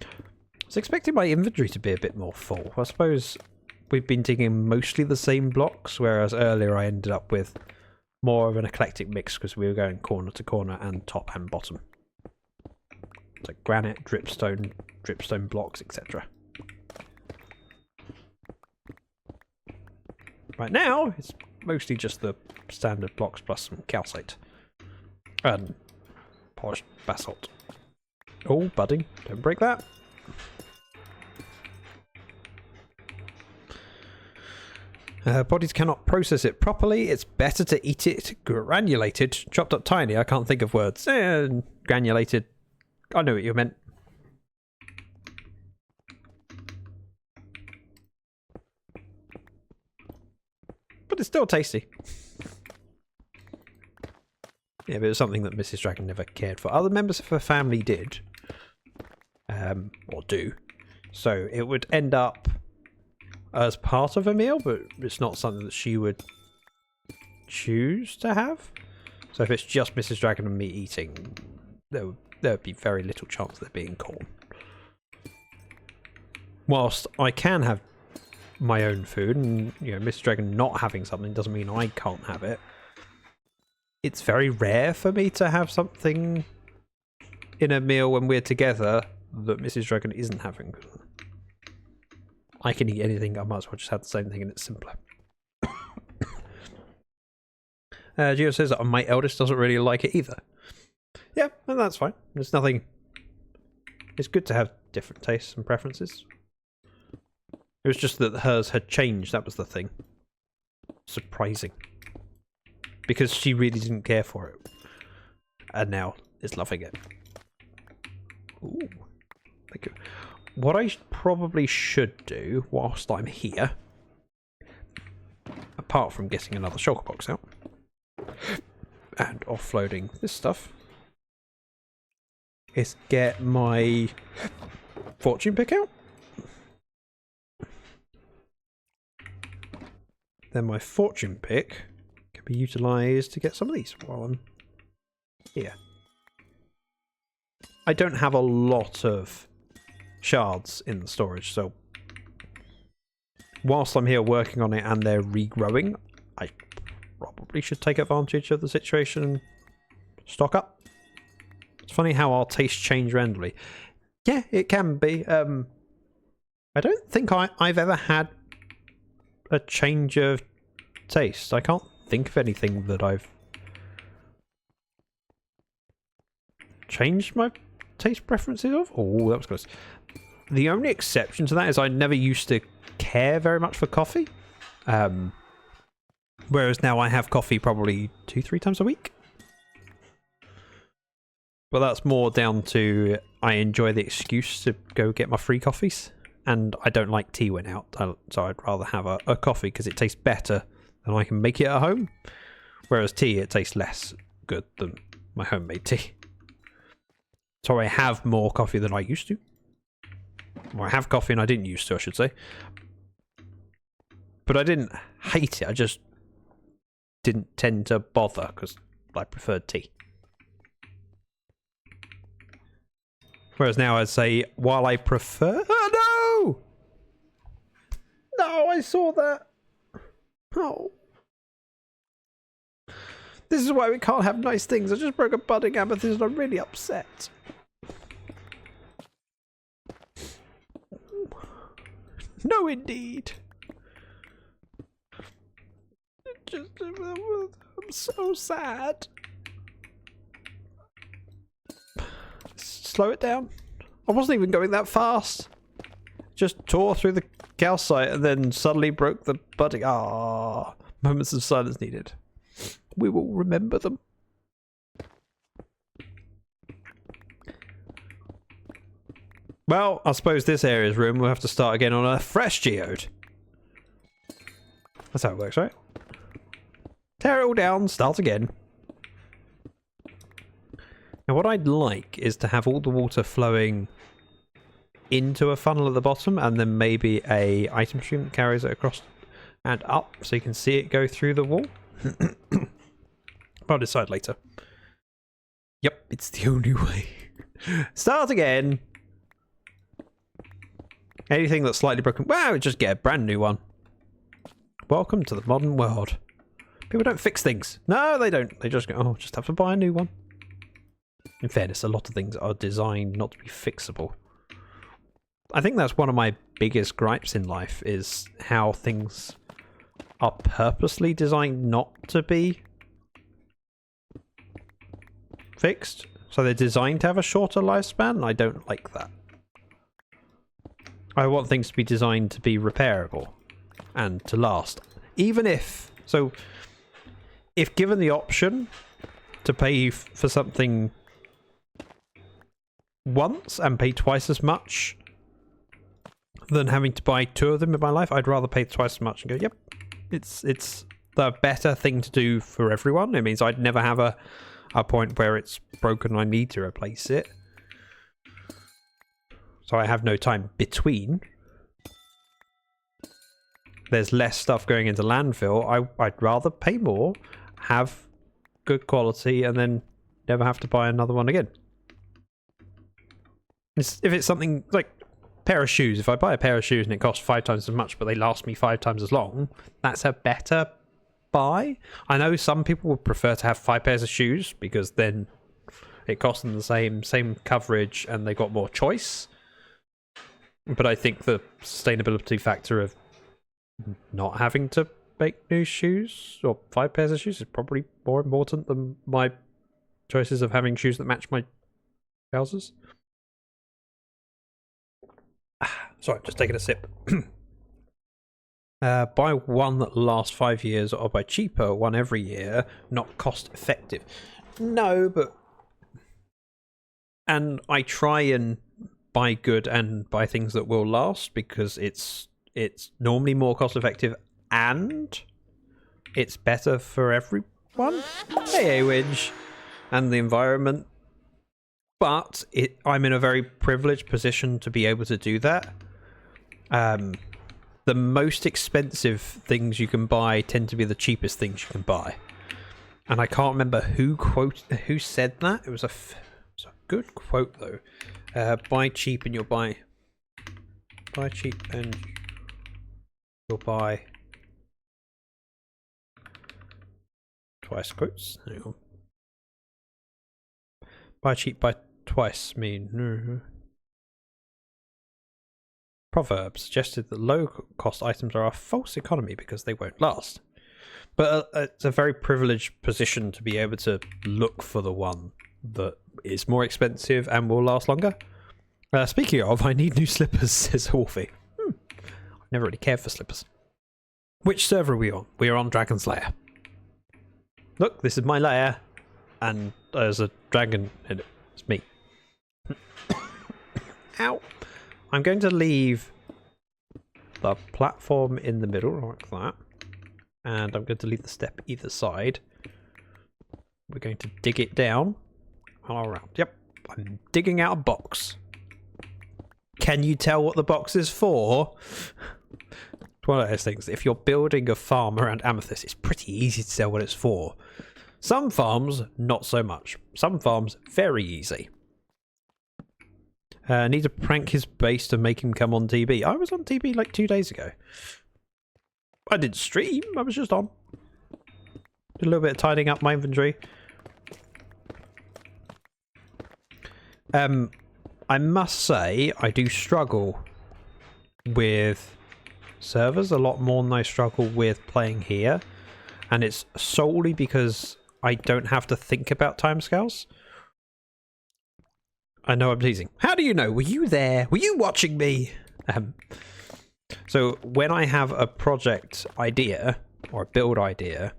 [SPEAKER 1] I was expecting my inventory to be a bit more full. I suppose we've been digging mostly the same blocks, whereas earlier I ended up with more of an eclectic mix because we were going corner to corner and top and bottom. So granite, dripstone blocks, etc. Right now, it's mostly just the standard blocks plus some calcite and polished basalt. Oh, budding. Don't break that. Bodies cannot process it properly. It's better to eat it granulated. Chopped up tiny. I can't think of words. Granulated. I know what you meant. But it's still tasty. Yeah, but it was something that Mrs. Dragon never cared for. Other members of her family did. Or do. So it would end up as part of a meal, but it's not something that she would choose to have. So if it's just Mrs. Dragon and me eating, there would be very little chance of there being corn. Whilst I can have my own food, and Mrs. Dragon not having something doesn't mean I can't have it. It's very rare for me to have something in a meal when we're together that Mrs. Dragon isn't having. I can eat anything, I might as well just have the same thing and it's simpler. Geode says that my eldest doesn't really like it either. Yeah, and that's fine. There's nothing... It's good to have different tastes and preferences. It was just that hers had changed, that was the thing. Surprising. Because she really didn't care for it. And now is loving it. Ooh. Thank you. What I probably should do whilst I'm here, apart from getting another shulker box out and offloading this stuff, is get my fortune pick out. Then my fortune pick can be utilised to get some of these while I'm here. I don't have a lot of shards in the storage, so whilst I'm here working on it and they're regrowing, I probably should take advantage of the situation and stock up. It's funny how our tastes change randomly. Yeah, it can be. I don't think I've ever had a change of taste. I can't think of anything that I've changed my taste preferences of. Oh, that was close. The only exception to that is I never used to care very much for coffee. Whereas now I have coffee probably 2-3 times a week. But that's more down to I enjoy the excuse to go get my free coffees. And I don't like tea when out, so I'd rather have a coffee because it tastes better than I can make it at home. Whereas tea, it tastes less good than my homemade tea. So I have more coffee than I used to. Or I have coffee and I didn't used to, I should say. But I didn't hate it, I just didn't tend to bother because I preferred tea. Whereas now I'd say, while I prefer... Oh, no! No, I saw that. Oh. This is why we can't have nice things. I just broke a budding amethyst and I'm really upset. No, indeed. I'm so sad. Slow it down. I wasn't even going that fast. Just tore through the calcite and then suddenly broke the budding. Ah, moments of silence needed. We will remember them. Well, I suppose this area's room we'll have to start again on a fresh geode. That's how it works, right? Tear it all down, start again. Now what I'd like is to have all the water flowing into a funnel at the bottom and then maybe a item stream that carries it across and up so you can see it go through the wall. I'll decide later. Yep, it's the only way. Start again. Anything that's slightly broken, wow, just get a brand new one. Welcome to the modern world. People don't fix things. No, they don't. They just go, oh, just have to buy a new one. In fairness, a lot of things are designed not to be fixable. I think that's one of my biggest gripes in life is how things are purposely designed not to be fixed. So they're designed to have a shorter lifespan, and I don't like that. I want things to be designed to be repairable and to last. Even if... So, if given the option to pay for something once and pay twice as much than having to buy 2 of them in my life, I'd rather pay twice as much and go, yep, it's the better thing to do for everyone. It means I'd never have a point where it's broken and I need to replace it. So I have no time between. There's less stuff going into landfill. I'd rather pay more, have good quality, and then never have to buy another one again. If it's something like a pair of shoes, if I buy a pair of shoes and it costs 5 times as much, but they last me 5 times as long, that's a better buy. I know some people would prefer to have 5 pairs of shoes because then it costs them the same coverage and they got more choice. But I think the sustainability factor of not having to make new shoes or 5 pairs of shoes is probably more important than my choices of having shoes that match my trousers. Sorry, just taking a sip. Buy one that lasts 5 years or buy cheaper one every year, not cost effective. No, but... And I try and buy good and buy things that will last because it's normally more cost effective and it's better for everyone. Hey, Awinge. And the environment. But I'm in a very privileged position to be able to do that. The most expensive things you can buy tend to be the cheapest things you can buy. And I can't remember who said that. It was a good quote though. Buy cheap and you'll buy cheap and you'll buy twice quotes. Hang on. Buy cheap, buy twice mean. Proverb suggested that low-cost items are a false economy because they won't last. But it's a very privileged position to be able to look for the one that is more expensive and will last longer. Speaking of, I need new slippers, says Wolfie. I Never really cared for slippers. Which server are we on? We are on Dragon's Lair. Look, this is my lair, and there's a dragon in it. It's me. Ow! I'm going to leave the platform in the middle, like that. And I'm going to leave the step either side. We're going to dig it down all around. Yep, I'm digging out a box. Can you tell what the box is for? It's one of those things. If you're building a farm around amethyst, it's pretty easy to tell what it's for. Some farms, not so much. Some farms, very easy. Need to prank his base to make him come on TB. I was on TB like 2 days ago. I didn't stream, I was just on. Did a little bit of tidying up my inventory. I must say, I do struggle with servers a lot more than I struggle with playing here. And it's solely because I don't have to think about timescales. I know I'm teasing. How do you know? Were you there? Were you watching me? So when I have a project idea or a build idea,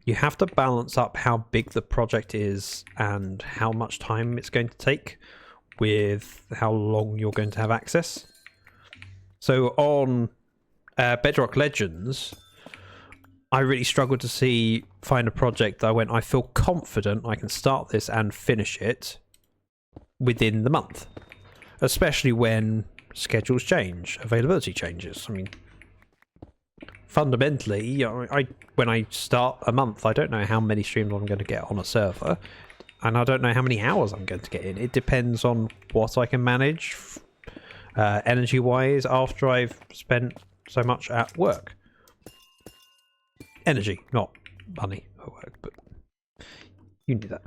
[SPEAKER 1] you have to balance up how big the project is and how much time it's going to take with how long you're going to have access. So on Bedrock Legends, I really struggled to find a project that I feel confident I can start this and finish it within the month, especially when schedules change, availability changes. I mean, fundamentally, you know, when I start a month, I don't know how many streams I'm going to get on a server, and I don't know how many hours I'm going to get in. It depends on what I can manage energy-wise after I've spent so much at work. Energy, not money at work, but you knew that.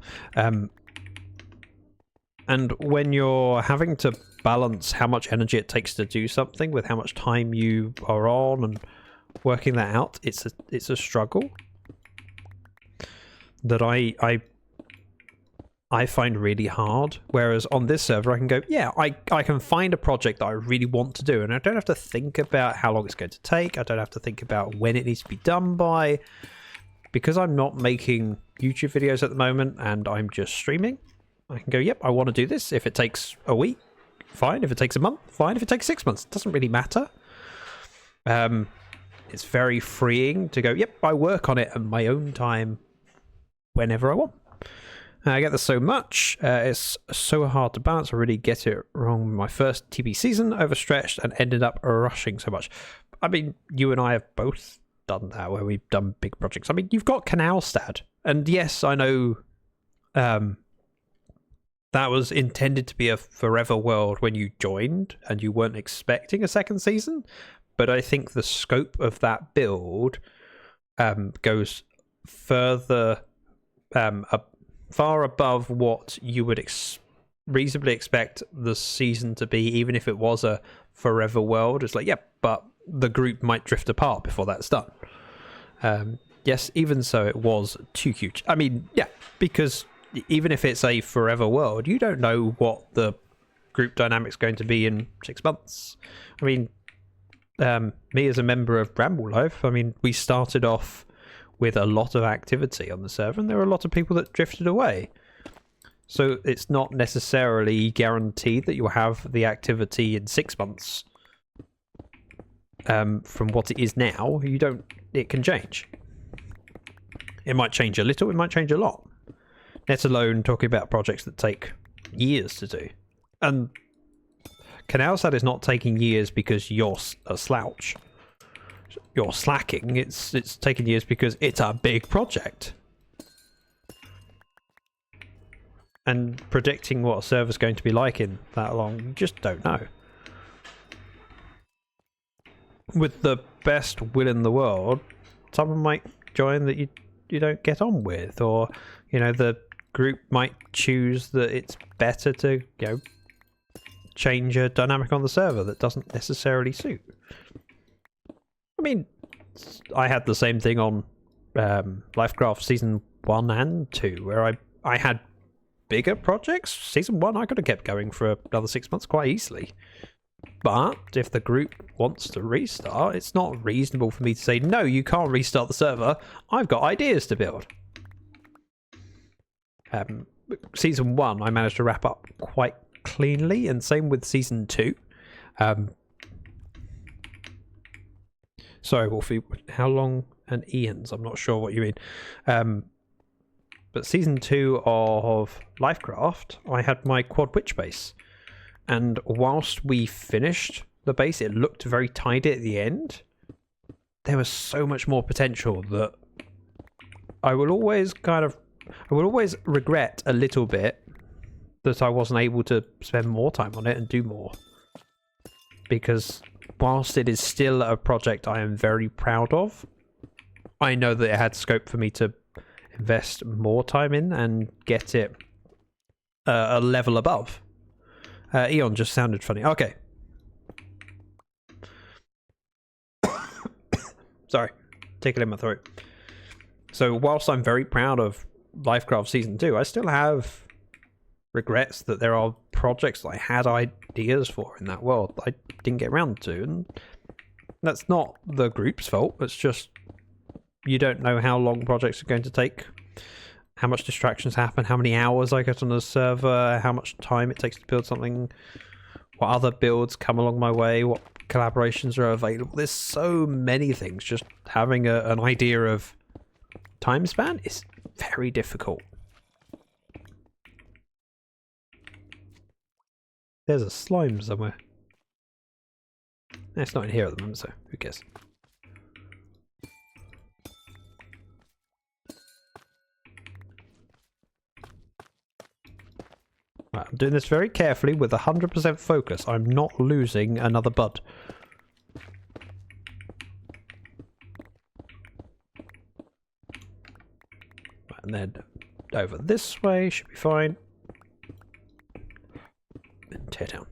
[SPEAKER 1] And when you're having to balance how much energy it takes to do something with how much time you are on and working that out, it's a struggle that I find really hard. Whereas on this server, I can go, yeah, I can find a project that I really want to do, and I don't have to think about how long it's going to take. I don't have to think about when it needs to be done by, because I'm not making YouTube videos at the moment and I'm just streaming. I can go, yep, I want to do this. If it takes a week, fine. If it takes a month, fine. If it takes 6 months, it doesn't really matter. It's very freeing to go, yep, I work on it at my own time whenever I want. I get this so much. It's so hard to balance. I really get it wrong. My first TB season, overstretched and ended up rushing so much. I mean, you and I have both done that, where we've done big projects. I mean, you've got Canalstad. And yes, I know that was intended to be a forever world when you joined and you weren't expecting a second season. But I think the scope of that build goes further, far above what you would reasonably expect the season to be, even if it was a forever world. It's like, yeah, but the group might drift apart before that's done. Yes, even so, it was too huge. I mean, yeah, because even if it's a forever world, you don't know what the group dynamic's going to be in 6 months. I mean, me as a member of Bramble Life, I mean, we started off with a lot of activity on the server, and there were a lot of people that drifted away. So it's not necessarily guaranteed that you'll have the activity in 6 months from what it is now. It can change. It might change a little, it might change a lot. Let alone talking about projects that take years to do. And Canalstad is not taking years because you're a slouch. You're slacking. It's taking years because it's a big project. And predicting what a server's going to be like in that long, you just don't know. With the best will in the world, someone might join that you don't get on with, or you know, the group might choose that it's better to, you know, change a dynamic on the server that doesn't necessarily suit. I mean, I had the same thing on Lifecraft Season 1 and 2, where I had bigger projects. Season 1, I could have kept going for another 6 months quite easily. But if the group wants to restart, it's not reasonable for me to say, no, you can't restart the server. I've got ideas to build. Season 1, I managed to wrap up quite cleanly, and same with Season 2. Sorry, Wolfie, how long? And Ian's, I'm not sure what you mean. But Season 2 of Livecraft, I had my quad witch base. And whilst we finished the base, it looked very tidy at the end. There was so much more potential that I will always regret a little bit that I wasn't able to spend more time on it and do more. Because whilst it is still a project I am very proud of, I know that it had scope for me to invest more time in and get it a level above. Eon just sounded funny. Okay. Sorry. Tickle in my throat. So whilst I'm very proud of Livecraft Season 2, I still have regrets that there are projects that I had ideas for in that world that I didn't get around to. And that's not the group's fault. It's just you don't know how long projects are going to take, how much distractions happen, how many hours I get on a server, how much time it takes to build something, what other builds come along my way, what collaborations are available. There's so many things. Just having an idea of time span is very difficult. There's a slime somewhere. It's not in here at the moment, so who cares? Right, I'm doing this very carefully with 100% focus. I'm not losing another bud. And then over this way should be fine. And tear down.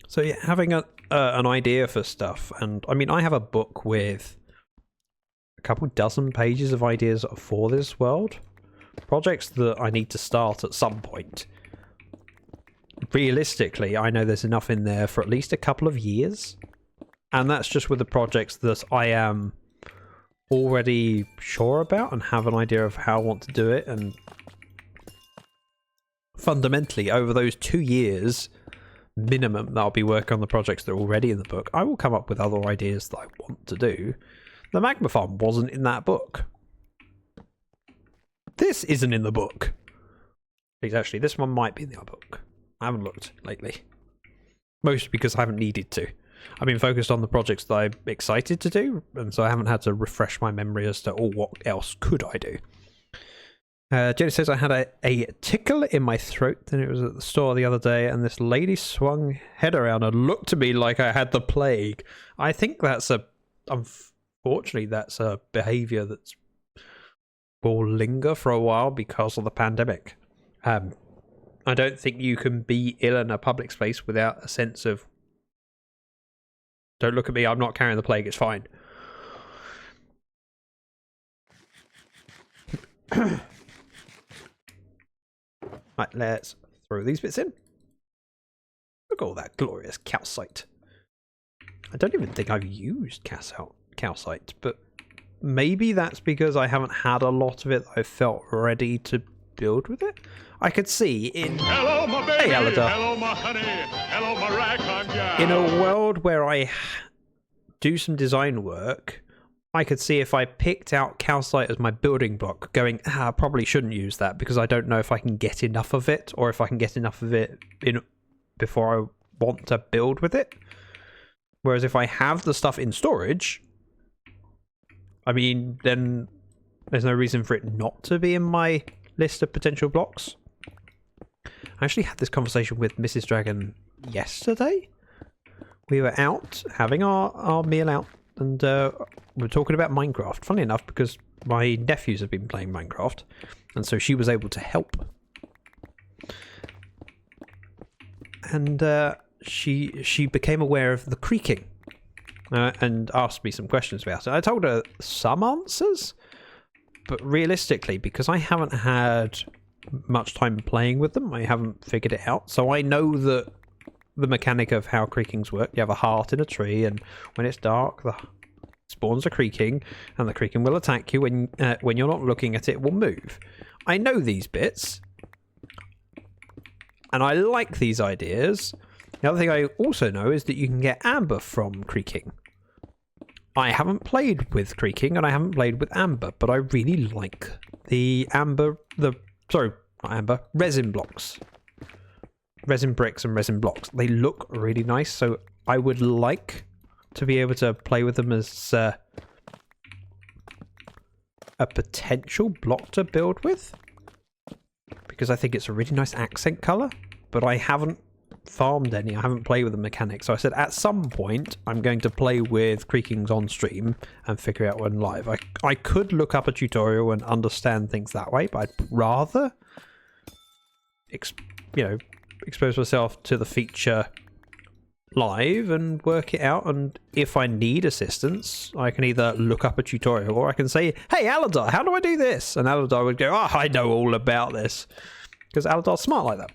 [SPEAKER 1] So yeah, having an idea for stuff, and I mean, I have a book with a couple dozen pages of ideas for this world. Projects that I need to start at some point. Realistically, I know there's enough in there for at least a couple of years. And that's just with the projects that I am already sure about and have an idea of how I want to do it. And fundamentally, over those 2 years minimum that I'll be working on the projects that are already in the book, I will come up with other ideas that I want to do. The magma farm wasn't in that book. This isn't in the book. Actually, this one might be in the book. I haven't looked lately. Mostly because I haven't needed to. I've been focused on the projects that I'm excited to do, and so I haven't had to refresh my memory as to, oh, what else could I do? Jenny says I had a tickle in my throat, and it was at the store the other day, and this lady swung head around and looked at me like I had the plague. I think that's unfortunately, that's a behaviour that's will linger for a while because of the pandemic. I don't think you can be ill in a public space without a sense of, don't look at me, I'm not carrying the plague, it's fine. Right, let's throw these bits in. Look at all that glorious calcite. I don't even think I've used calcite, but maybe that's because I haven't had a lot of it that I felt ready to build with it. I could see in...
[SPEAKER 3] Hello, my baby.
[SPEAKER 1] Hey, Aladar.
[SPEAKER 3] Hello, my honey. Hello, my ragtime gal.
[SPEAKER 1] In a world where I do some design work, I could see if I picked out calcite as my building block, going, I probably shouldn't use that because I don't know if I can get enough of it, or if I can get enough of it in before I want to build with it. Whereas if I have the stuff in storage, I mean, then there's no reason for it not to be in my list of potential blocks. I actually had this conversation with Mrs. Dragon yesterday. We were out having our meal out, and we were talking about Minecraft. Funny enough, because my nephews have been playing Minecraft, and so she was able to help. And she became aware of the creaking and asked me some questions about it. I told her some answers, but realistically, because I haven't had much time playing with them, I haven't figured it out. So I know that the mechanic of how creakings work. You have a heart in a tree, and when it's dark, the spawns are creaking, and the creaking will attack you when you're not looking at it. It will move. I know these bits, and I like these ideas. The other thing I also know is that you can get amber from creaking. I haven't played with creaking, and I haven't played with amber, but I really like the resin blocks. Resin bricks and resin blocks. They look really nice, so I would like to be able to play with them as a potential block to build with, because I think it's a really nice accent colour, but I haven't farmed any. I haven't played with the mechanics, so I said at some point I'm going to play with creakings on stream and figure out one live. I could look up a tutorial and understand things that way, but I'd rather expose myself to the feature live and work it out, and if I need assistance I can either look up a tutorial or I can say, hey Aladar, how do I do this? And Aladar would go, oh, I know all about this, because Aladar's smart like that.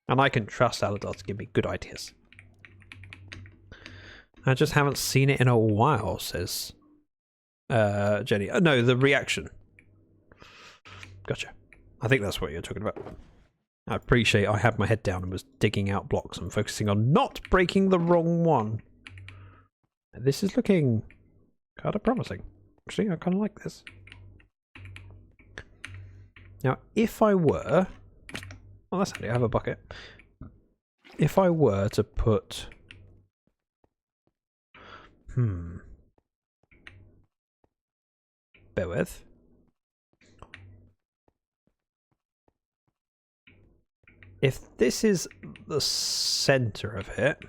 [SPEAKER 1] And I can trust Aladar to give me good ideas. I just haven't seen it in a while, says Jenny. No, the reaction. Gotcha. I think that's what you're talking about. I appreciate I had my head down and was digging out blocks and focusing on not breaking the wrong one. This is looking kind of promising. Actually, I kind of like this. Now, if I were... Oh, that's handy. I have a bucket. If I were to put... Bear with. If this is the center of it...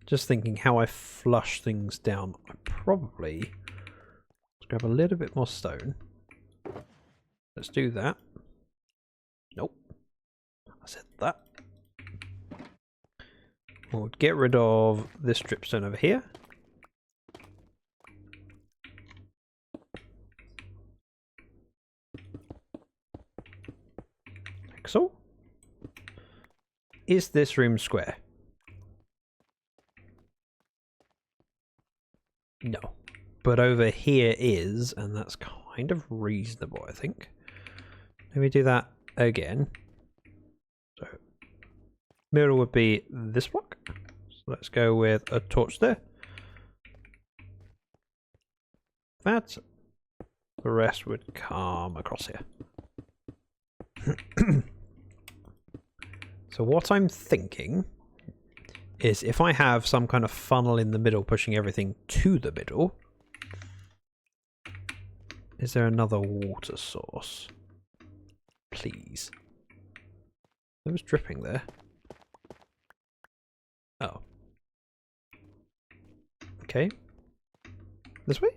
[SPEAKER 1] Just thinking how I flush things down. I probably... grab a little bit more stone. Let's do that. Nope. I said that. We'll get rid of this dripstone over here. Like so. Is this room square? No. But over here is, and that's kind of reasonable, I think. Let me do that again. So, middle would be this block. So let's go with a torch there. That. The rest would come across here. So what I'm thinking is if I have some kind of funnel in the middle pushing everything to the middle... Is there another water source? Please. There was dripping there. Oh. Okay. This way?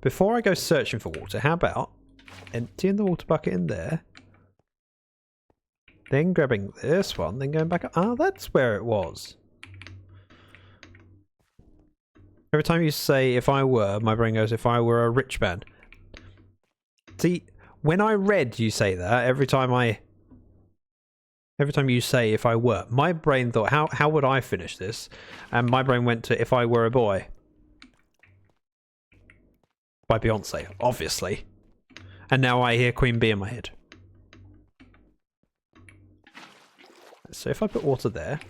[SPEAKER 1] Before I go searching for water, how about emptying the water bucket in there? Then grabbing this one, then going back up. Ah, that's where it was. Every time you say, if I were, my brain goes, if I were a rich man. See, when I read you say that, every time you say, if I were, my brain thought, how would I finish this? And my brain went to, if I were a boy. By Beyonce, obviously. And now I hear Queen Bee in my head. So if I put water there.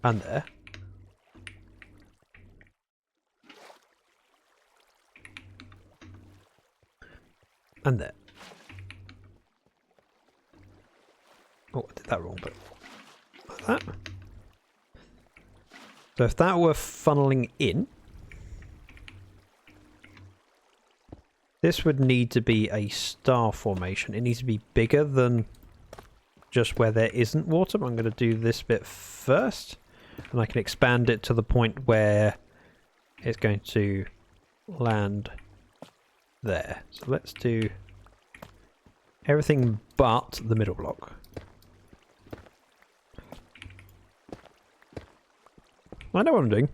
[SPEAKER 1] And there. And there. Oh, I did that wrong, but like that. So if that were funneling in, this would need to be a star formation. It needs to be bigger than just where there isn't water. I'm going to do this bit first, and I can expand it to the point where it's going to land there. So let's do everything but the middle block. I know what I'm doing.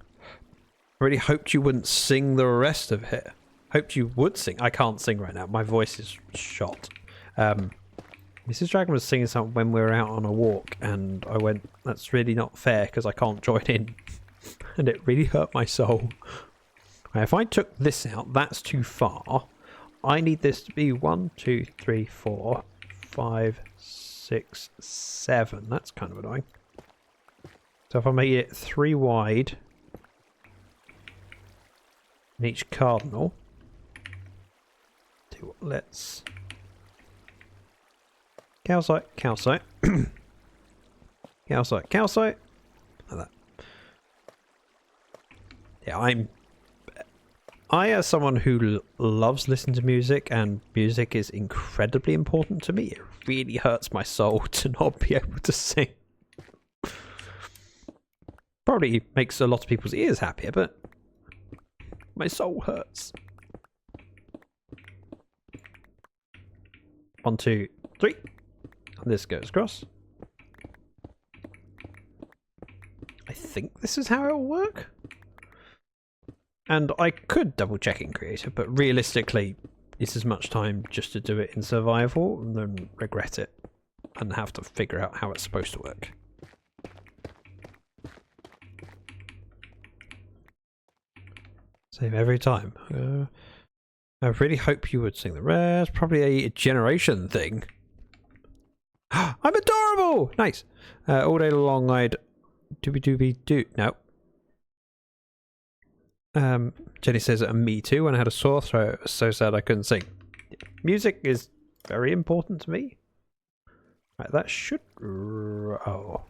[SPEAKER 1] I really hoped you wouldn't sing the rest of it. Hoped you would sing. I can't sing right now. My voice is shot. Mrs. Dragon was singing something when we were out on a walk, and I went, that's really not fair because I can't join in. And it really hurt my soul. Right, if I took this out, that's too far. I need this to be 1, 2, 3, 4, 5, 6, 7. That's kind of annoying. So if I make it 3 wide in each cardinal, let's calcite, calcite, calcite, calcite, like that. Yeah, I as someone who loves listening to music, and music is incredibly important to me, it really hurts my soul to not be able to sing. Probably makes a lot of people's ears happier, but my soul hurts. 1, 2, 3. And this goes across. I think this is how it will work. And I could double check in creative, but realistically, it's as much time just to do it in survival and then regret it and have to figure out how it's supposed to work. Save every time. I really hope you would sing the rest. Probably a generation thing. I'm adorable! Nice. All day long I'd do. No. Jenny says me too when I had a sore throat. It was so sad I couldn't sing. Music is very important to me. Right, that should... Oh.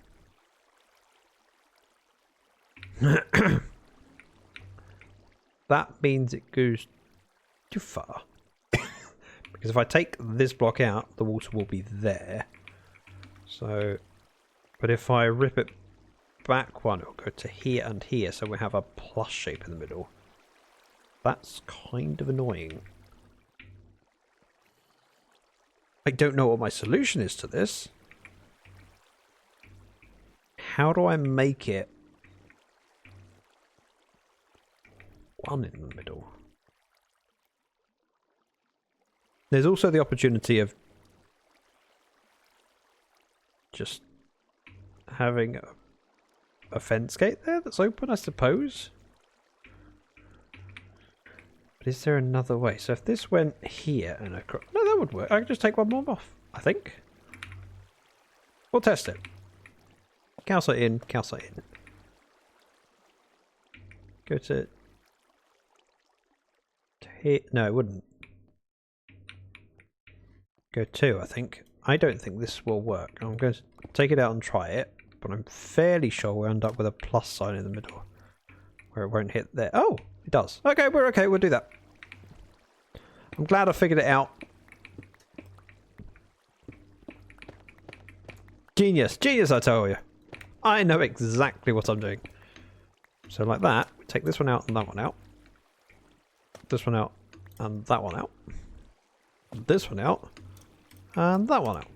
[SPEAKER 1] That means it goes too far. Because if I take this block out, the water will be there. So, but if I rip it back one, it'll go to here and here, so we have a plus shape in the middle. That's kind of annoying. I don't know what my solution is to this. How do I make it one in the middle? There's also the opportunity of just having a fence gate there that's open, I suppose. But is there another way? So if this went here and across... No, that would work. I could just take one more off, I think. We'll test it. Calcite in, calcite in. Go to here. No, it wouldn't. Go 2, I think. I don't think this will work. I'm going to take it out and try it, but I'm fairly sure we'll end up with a plus sign in the middle where it won't hit there. Oh, it does. Okay, we're okay. We'll do that. I'm glad I figured it out. Genius. Genius, I tell you. I know exactly what I'm doing. So like that, we take this one out and that one out. This one out and that one out. This one out. And that one out.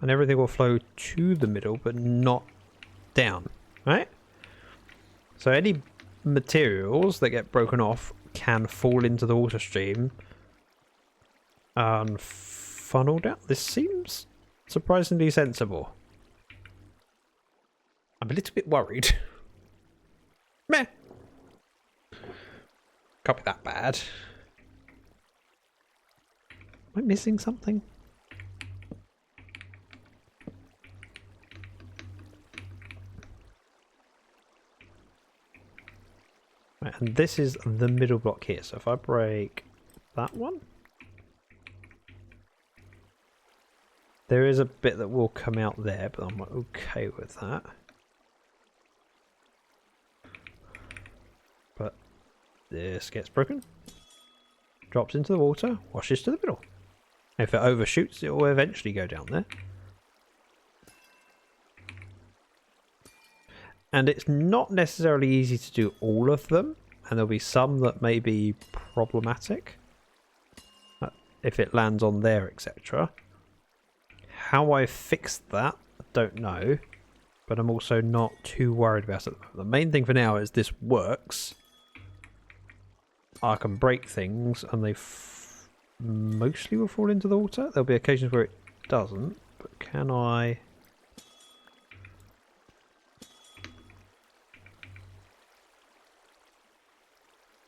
[SPEAKER 1] And everything will flow to the middle, but not down. Right? So any materials that get broken off can fall into the water stream and funnel down. This seems surprisingly sensible. I'm a little bit worried. Meh. Can't be that bad. Am I missing something? Right, and this is the middle block here. So if I break that one, there is a bit that will come out there, but I'm okay with that. But this gets broken, drops into the water, washes to the middle. If it overshoots, it will eventually go down there. And it's not necessarily easy to do all of them, and there'll be some that may be problematic if it lands on there, etc. How I fix that, I don't know, but I'm also not too worried about it. The main thing for now is this works. I can break things, and they mostly will fall into the water. There'll be occasions where it doesn't, but can I...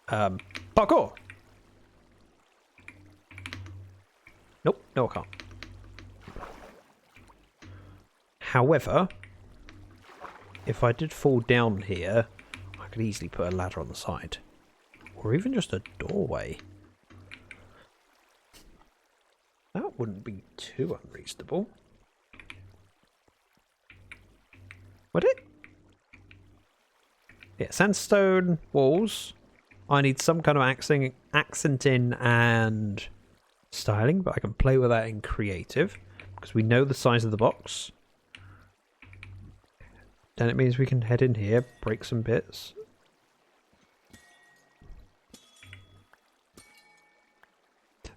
[SPEAKER 1] parkour! Nope, no I can't. However, if I did fall down here, I could easily put a ladder on the side. Or even just a doorway. That wouldn't be too unreasonable. Would it? Yeah, sandstone walls. I need some kind of accenting and styling, but I can play with that in creative because we know the size of the box. Then it means we can head in here, break some bits.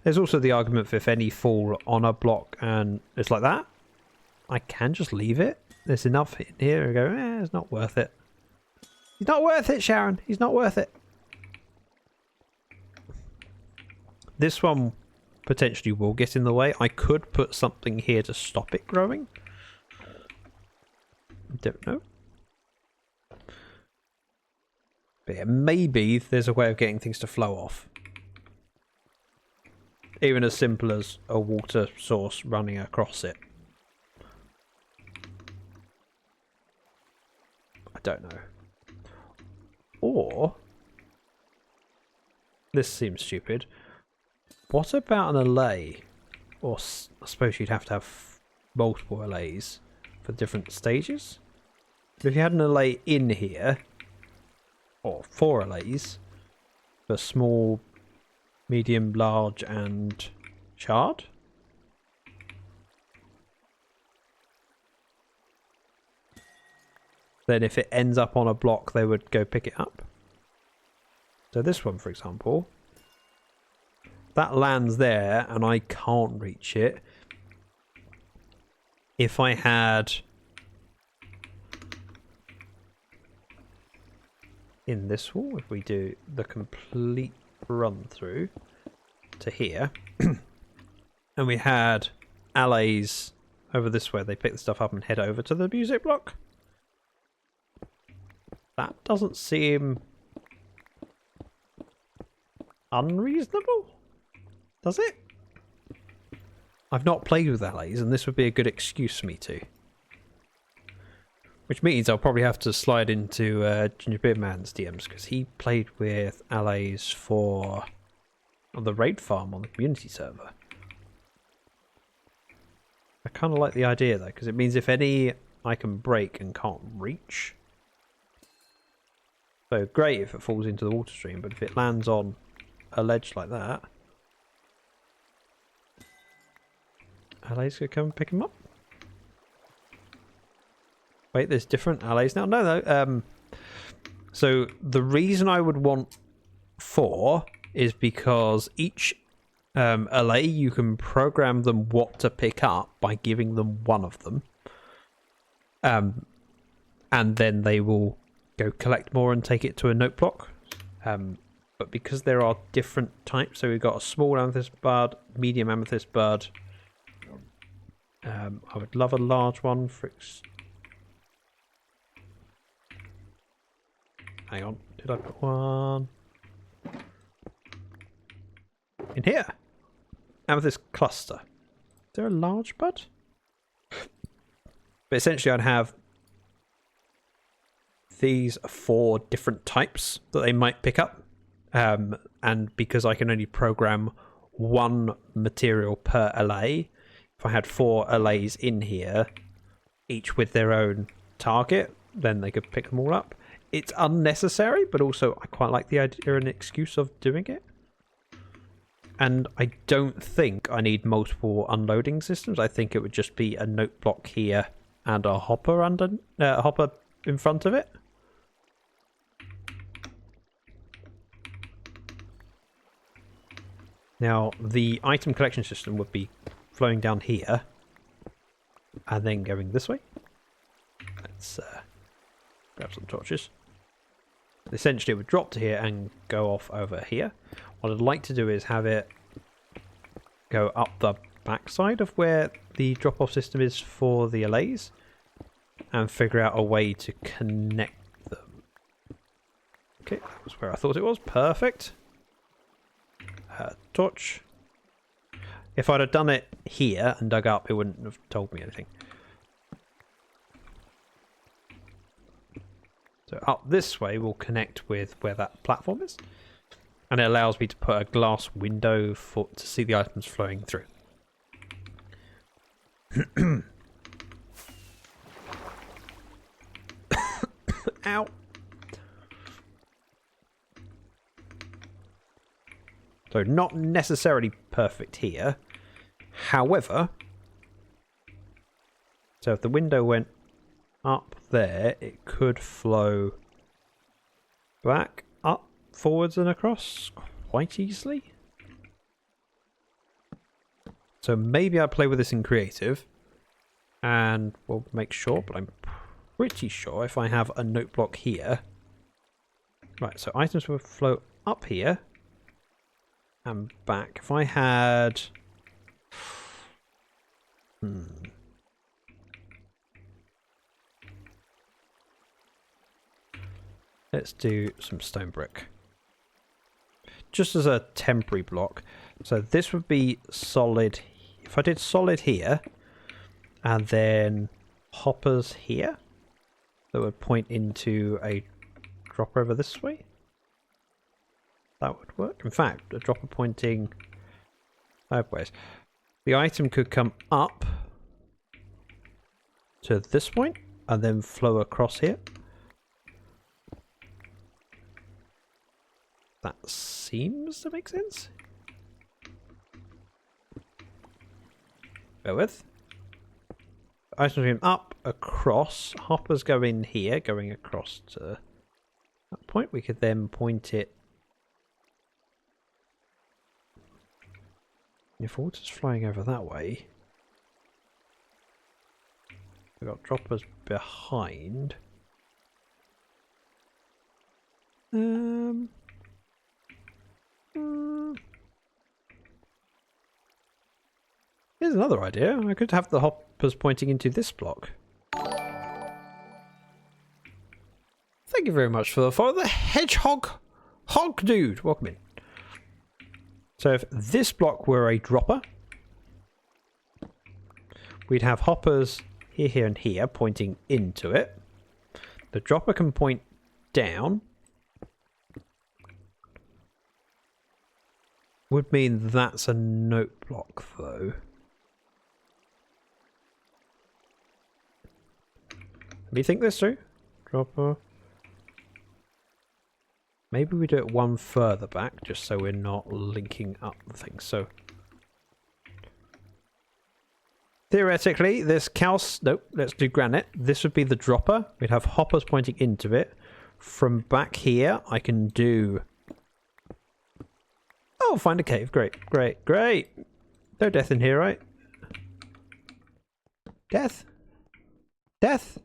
[SPEAKER 1] There's also the argument for if any fall on a block and it's like that, I can just leave it. There's enough in here and go, it's not worth it. He's not worth it, Sharon. He's not worth it. This one potentially will get in the way. I could put something here to stop it growing. Don't know. But yeah, maybe there's a way of getting things to flow off. Even as simple as a water source running across it. I don't know. Or, this seems stupid. What about an allay? Or I suppose you'd have to have multiple allays for different stages. But if you had an allay in here, or 4 allays, for small, medium, large, and shard. Then if it ends up on a block, they would go pick it up. So this one, for example, that lands there and I can't reach it. If I had in this wall, if we do the complete run through to here, and we had allays over this way, they pick the stuff up and head over to the music block. That doesn't seem unreasonable, does it? I've not played with allays, and this would be a good excuse for me to. Which means I'll probably have to slide into Gingerbeard Man's DMs, because he played with allays for the raid farm on the community server. I kind of like the idea though, because it means if any I can break and can't reach. So great if it falls into the water stream, but if it lands on a ledge like that, allays could come and pick him up. Wait, there's different allays now? No. So the reason I would want 4 is because each allay, you can program them what to pick up by giving them one of them. And then they will go collect more and take it to a note block. But because there are different types, so we've got a small amethyst bud, medium amethyst bud. I would love a large one for... Hang on, did I put one in here? Amethyst cluster. Is there a large bud? But essentially I'd have these 4 different types that they might pick up. And because I can only program 1 material per allay, if I had 4 allays in here, each with their own target, then they could pick them all up. It's unnecessary, but also I quite like the idea and excuse of doing it. And I don't think I need multiple unloading systems. I think it would just be a note block here and a hopper hopper in front of it. Now, the item collection system would be flowing down here and then going this way. Let's grab some torches. Essentially, it would drop to here and go off over here. What I'd like to do is have it go up the backside of where the drop-off system is for the allays and figure out a way to connect them. Okay, that was where I thought it was. Perfect. Torch. If I'd have done it here and dug up, it wouldn't have told me anything. So up this way will connect with where that platform is. And it allows me to put a glass window to see the items flowing through. Ow. So not necessarily perfect here. However, so if the window went up there, it could flow back, up, forwards and across quite easily. So maybe I'll play with this in creative and we'll make sure, but I'm pretty sure if I have a note block here. Right, so items will flow up here and back. If I had... Let's do some stone brick. Just as a temporary block. So this would be solid. If I did solid here, and then hoppers here, that would point into a dropper over this way. That would work. In fact, a dropper pointing sideways. The item could come up to this point and then flow across here. That seems to make sense. Bear with. Items going up, across. Hoppers go in here, going across to that point. We could then point it. If water's flying over that way, we've got droppers behind. Here's another idea. I could have the hoppers pointing into this block. Thank you very much for the follow. The hedgehog hog dude. Welcome in. So if this block were a dropper, we'd have hoppers here, here and here pointing into it. The dropper can point down. Would mean that's a note block though. Let me think this through. Dropper. Maybe we do it one further back, just so we're not linking up the things. So theoretically, this nope, let's do granite. This would be the dropper. We'd have hoppers pointing into it. From back here, I can do... Oh, find a cave. Great, great, great. No death in here, right? Death? Death?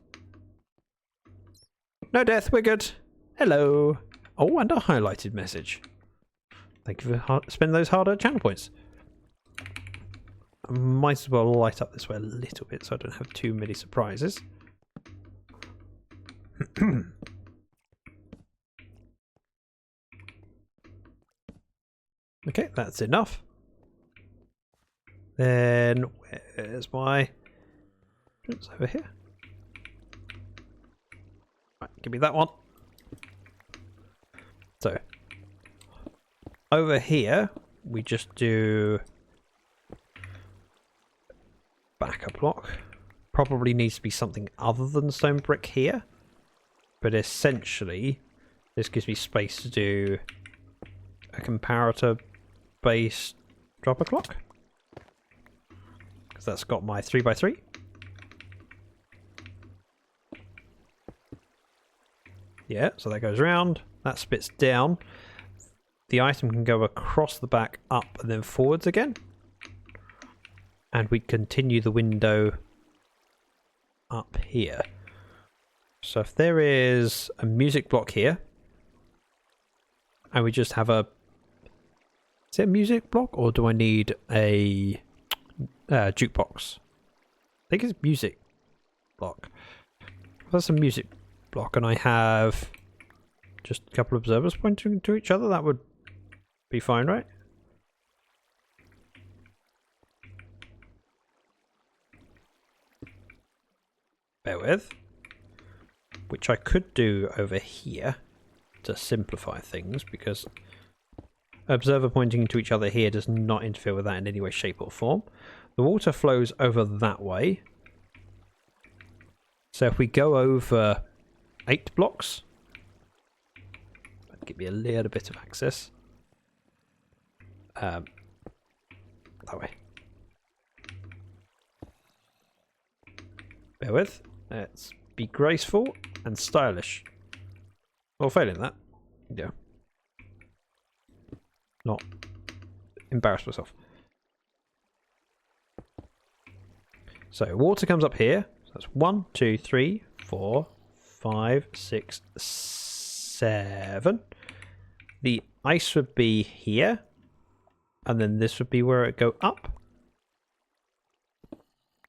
[SPEAKER 1] No death, we're good. Hello. Oh, and a highlighted message. Thank you for spending those harder channel points. I might as well light up this way a little bit so I don't have too many surprises. Okay, that's enough. Then where's my... It's over here. Right, give me that one. So, over here, we just do back a block. Probably needs to be something other than stone brick here. But essentially, this gives me space to do a comparator-based dropper clock. Because that's got my 3x3. Yeah, so that goes around. That spits down. The item can go across the back, up, and then forwards again. And we continue the window up here. So if there is a music block here, and we just have a... Is it a music block, or do I need a jukebox? I think it's music block. If that's a music block, and I have just a couple of observers pointing to each other, that would be fine, right? Bear with. Which I could do over here to simplify things, because observer pointing to each other here does not interfere with that in any way, shape or form. The water flows over that way. So if we go over 8 blocks, that'd give me a little bit of access. That way. Bear with. Let's be graceful and stylish. Well, failing that, yeah. Not embarrass myself. So water comes up here. So that's 1, 2, 3, 4, 5, 6, 7. The ice would be here, and then this would be where it go up.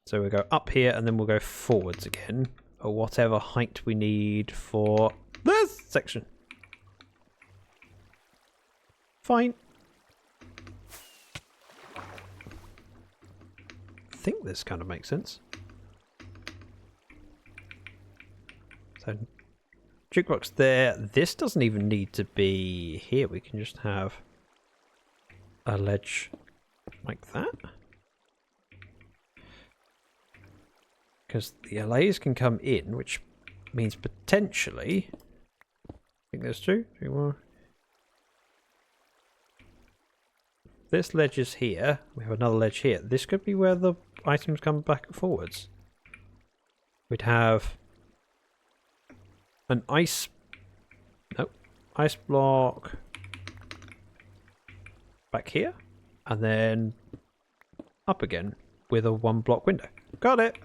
[SPEAKER 1] So we'll go up here, and then we'll go forwards again, or whatever height we need for this section. Fine. I think this kind of makes sense. So, jukebox there. This doesn't even need to be here. We can just have a ledge like that. Because the LAs can come in, which means potentially... I think there's 2, 3 more. This ledge is here. We have another ledge here. This could be where the items come back and forwards. We'd have an ice... Nope. Ice block back here. And then up again with a 1 block window. Got it!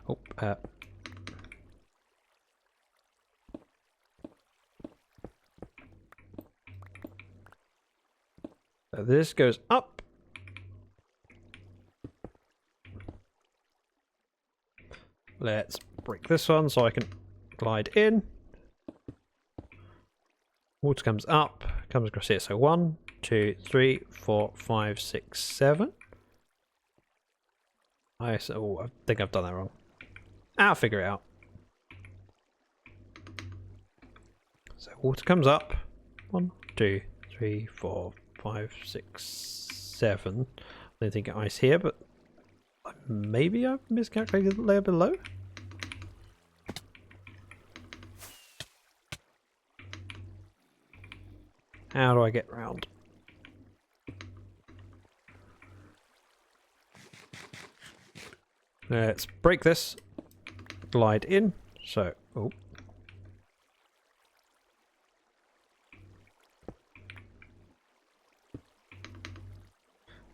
[SPEAKER 1] Oh, so this goes up. Let's break this one so I can glide in. Water comes up, comes across here. So 1, 2, 3, 4, 5, 6, 7. I think I've done that wrong. I'll figure it out. So water comes up. 1, 2, 3, 4, 5, 6, 7. I don't think ice here, but maybe I've miscalculated the layer below. How do I get round? Let's break this. Glide in. So, oh.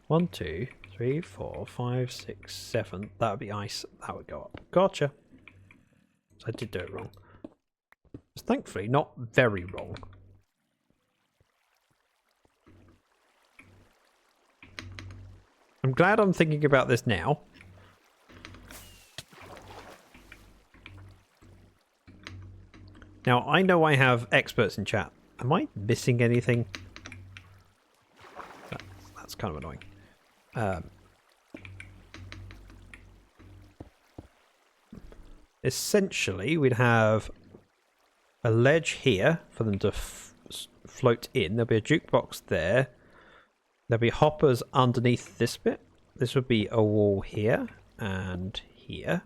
[SPEAKER 1] One, 2, 3, 4, 5, 6, 7. That would be ice. That would go up. Gotcha. So I did do it wrong. It's thankfully not very wrong. I'm glad I'm thinking about this now. Now, I know I have experts in chat. Am I missing anything? That's kind of annoying. Essentially, we'd have a ledge here for them to float in. There'll be a jukebox there. There'll be hoppers underneath this bit. This would be a wall here and here.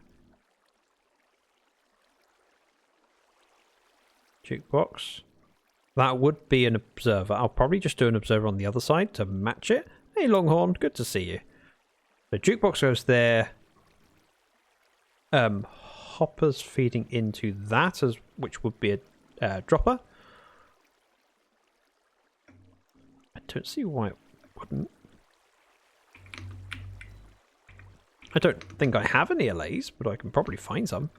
[SPEAKER 1] Jukebox. That would be an observer. I'll probably just do an observer on the other side to match it. Hey Longhorn, good to see you. The jukebox goes there. Hoppers feeding into that, which would be a dropper. I don't see why it wouldn't. I don't think I have any LAs, but I can probably find some.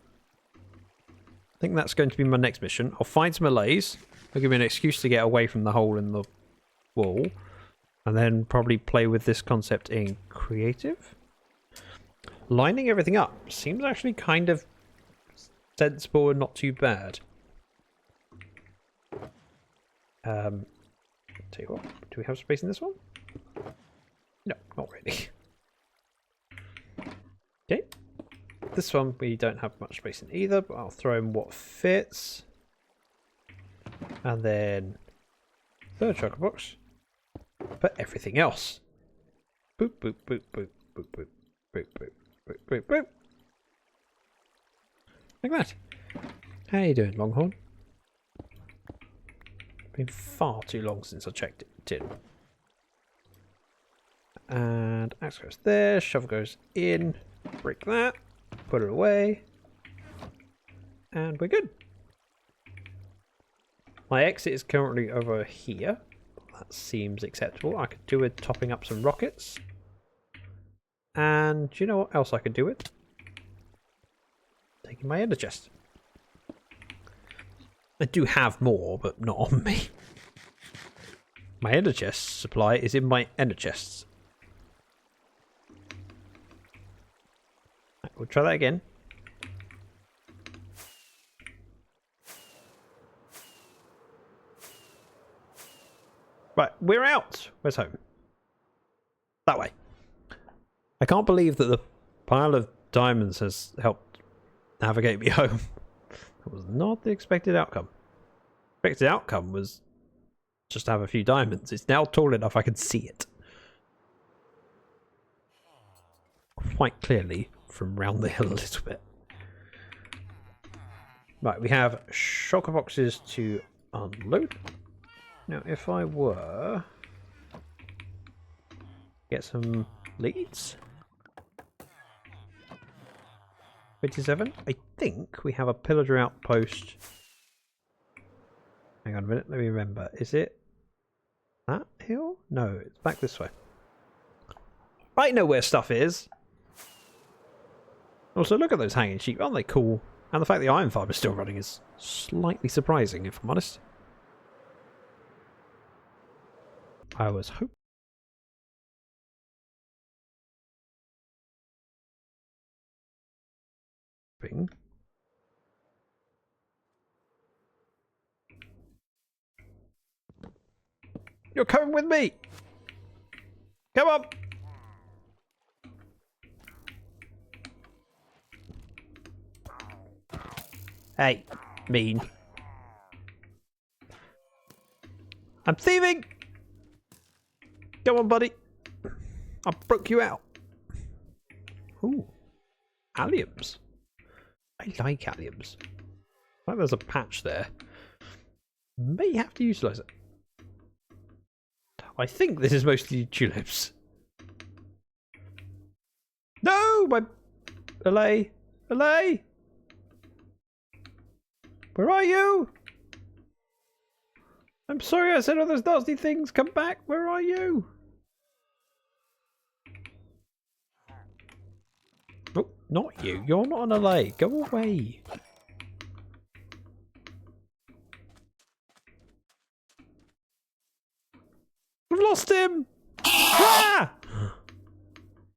[SPEAKER 1] I think that's going to be my next mission. I'll find some allays. It'll give me an excuse to get away from the hole in the wall. And then probably play with this concept in creative. Lining everything up seems actually kind of sensible and not too bad. Tell you what, do we have space in this one? No, not really. Okay. This one we don't have much space in either, but I'll throw in what fits. And then third chocolate box for everything else. Boop, boop, boop, boop, boop, boop, boop, boop, boop, boop, boop. Like that. How you doing, Longhorn? Been far too long since I checked it in. And axe goes there, shovel goes in, break that, put it away, and we're good. My exit is currently over here. That seems acceptable. I could do with topping up some rockets. And do you know what else I could do with? Taking my ender chest. I do have more, but not on me. My ender chest supply is in my ender chests. Right, we'll try that again. Right, we're out. Where's home? That way. I can't believe that the pile of diamonds has helped navigate me home. That was not the expected outcome. Expected outcome was just to have a few diamonds. It's now tall enough I can see it. Quite clearly from round the hill a little bit. Right, we have shulker boxes to unload. Now, if I were get some leads. 27. I think we have a pillager outpost. Hang on a minute, let me remember. Is it that hill? No, it's back this way. I know where stuff is. Also, look at those hanging sheep. Aren't they cool? And the fact the iron farm is still running is slightly surprising, if I'm honest. I was hoping. You're coming with me! Come on! Hey, mean. I'm thieving! Come on, buddy. I broke you out. Ooh. Alliums. I like alliums. Like there's a patch there. May have to utilise it. I think this is mostly tulips. No! My... Allay! Allay! Where are you? I'm sorry I said all those nasty things. Come back. Where are you? Oh, not you. You're not an allay. Go away. We've lost him. Ah!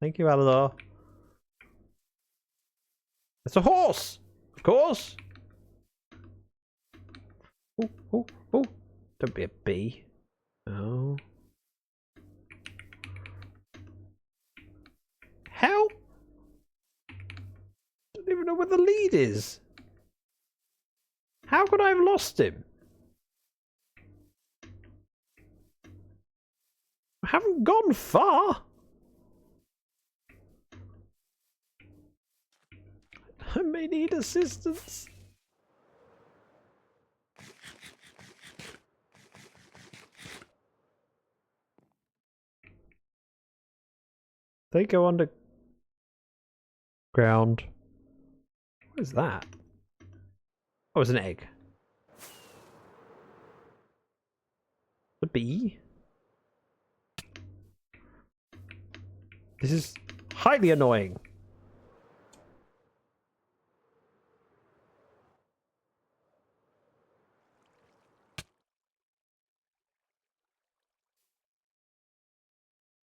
[SPEAKER 1] Thank you, Aladar. It's a horse. Of course. Oh, oh, oh. Don't be a bee. Oh. Help! Don't even know where the lead is. How could I have lost him? I haven't gone far. I may need assistance. They go underground. What is that? Oh, it's an egg. The bee. This is highly annoying.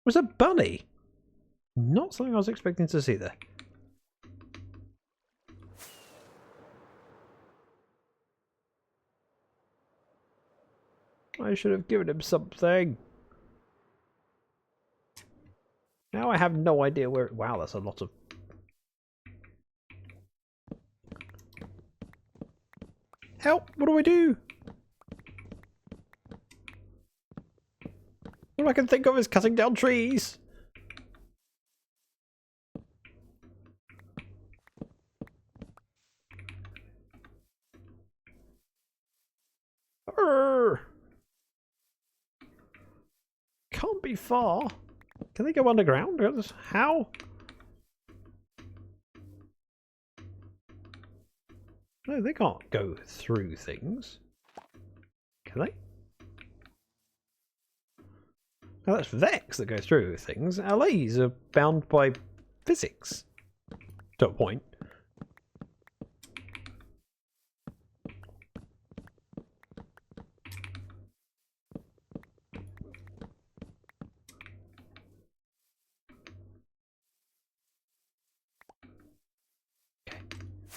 [SPEAKER 1] Was a bunny. Not something I was expecting to see there. I should have given him something. Now I have no idea where... Wow, that's a lot of... Help! What do I do? All I can think of is cutting down trees. Arrgh. Can't be far. Can they go underground? How? No, they can't go through things. Can they? No, that's Vex that go through things. LAs are bound by physics. To a point.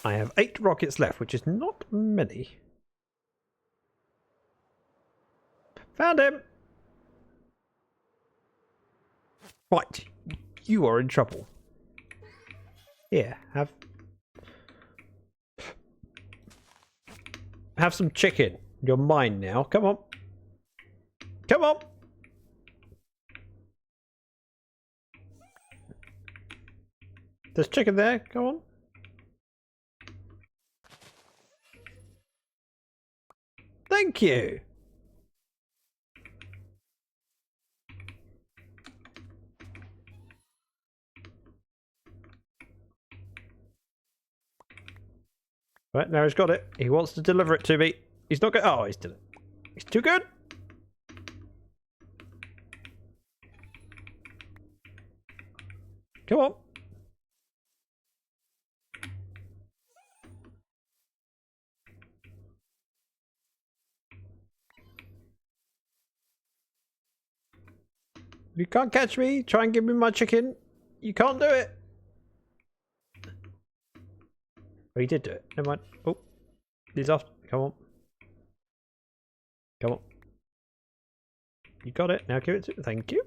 [SPEAKER 1] I have 8 rockets left, which is not many. Found him! Right, you are in trouble. Here, have some chicken. You're mine now. Come on. Come on! There's chicken there. Go on. Thank you. Right, now he's got it. He wants to deliver it to me. He's not good. Oh, he's done it. He's too good. Come on. You can't catch me. Try and give me my chicken. You can't do it. Oh, he did do it. Never mind. Oh, he's off. Come on. Come on. You got it. Now give it to... Thank you.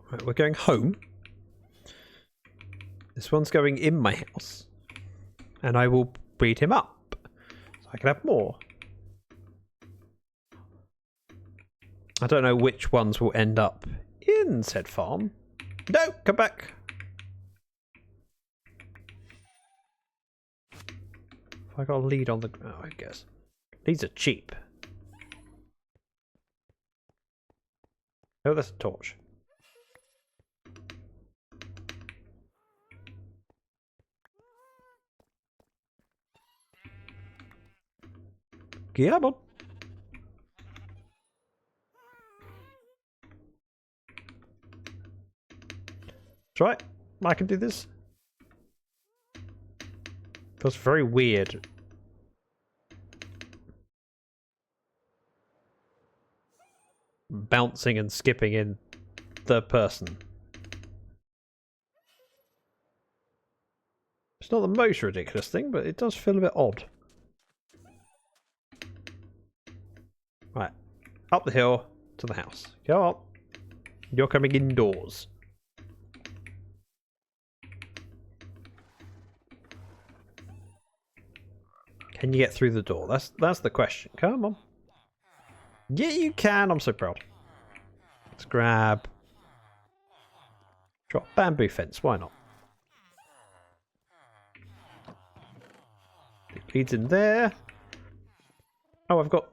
[SPEAKER 1] Right, we're going home. This one's going in my house. And I will breed him up. So I can have more. I don't know which ones will end up in said farm. No, come back. If I got a lead on the... Oh, I guess. These are cheap. Oh, that's a torch. Come on. That's right. I can do this. Feels very weird. Bouncing and skipping in third person. It's not the most ridiculous thing, but it does feel a bit odd. Right. Up the hill to the house. Go on. You're coming indoors. Can you get through the door? That's the question. Come on. Yeah, you can. I'm so proud. Let's grab... Drop bamboo fence. Why not? It leads in there. Oh, I've got...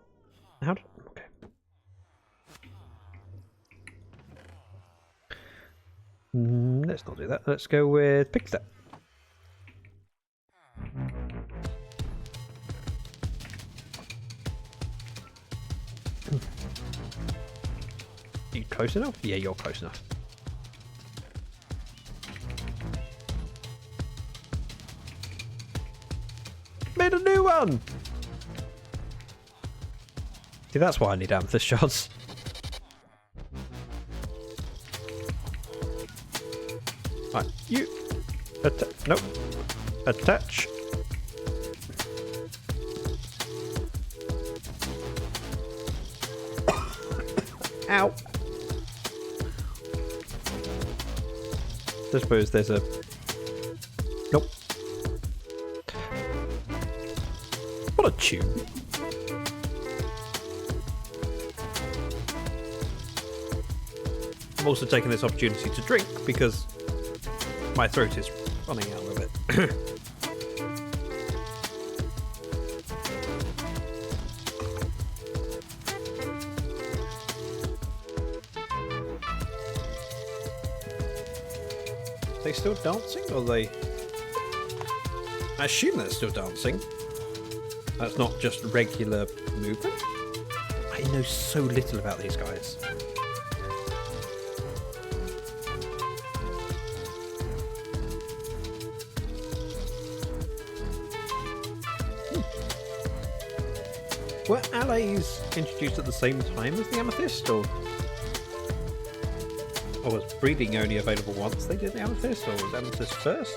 [SPEAKER 1] How do... Okay. Let's not do that. Let's go with pick step. Are you close enough? Yeah, you're close enough. Made a new one! See, that's why I need amethyst shards. Right, you... nope. Attach. Ow. I suppose there's a... Nope. What a tune. I'm also taking this opportunity to drink because my throat is running out of it. Are they still dancing, or are they... I assume they're still dancing. That's not just regular movement. I know so little about these guys. Were allies introduced at the same time as the amethyst, or was breeding only available once they did the amethyst, or was amethyst first?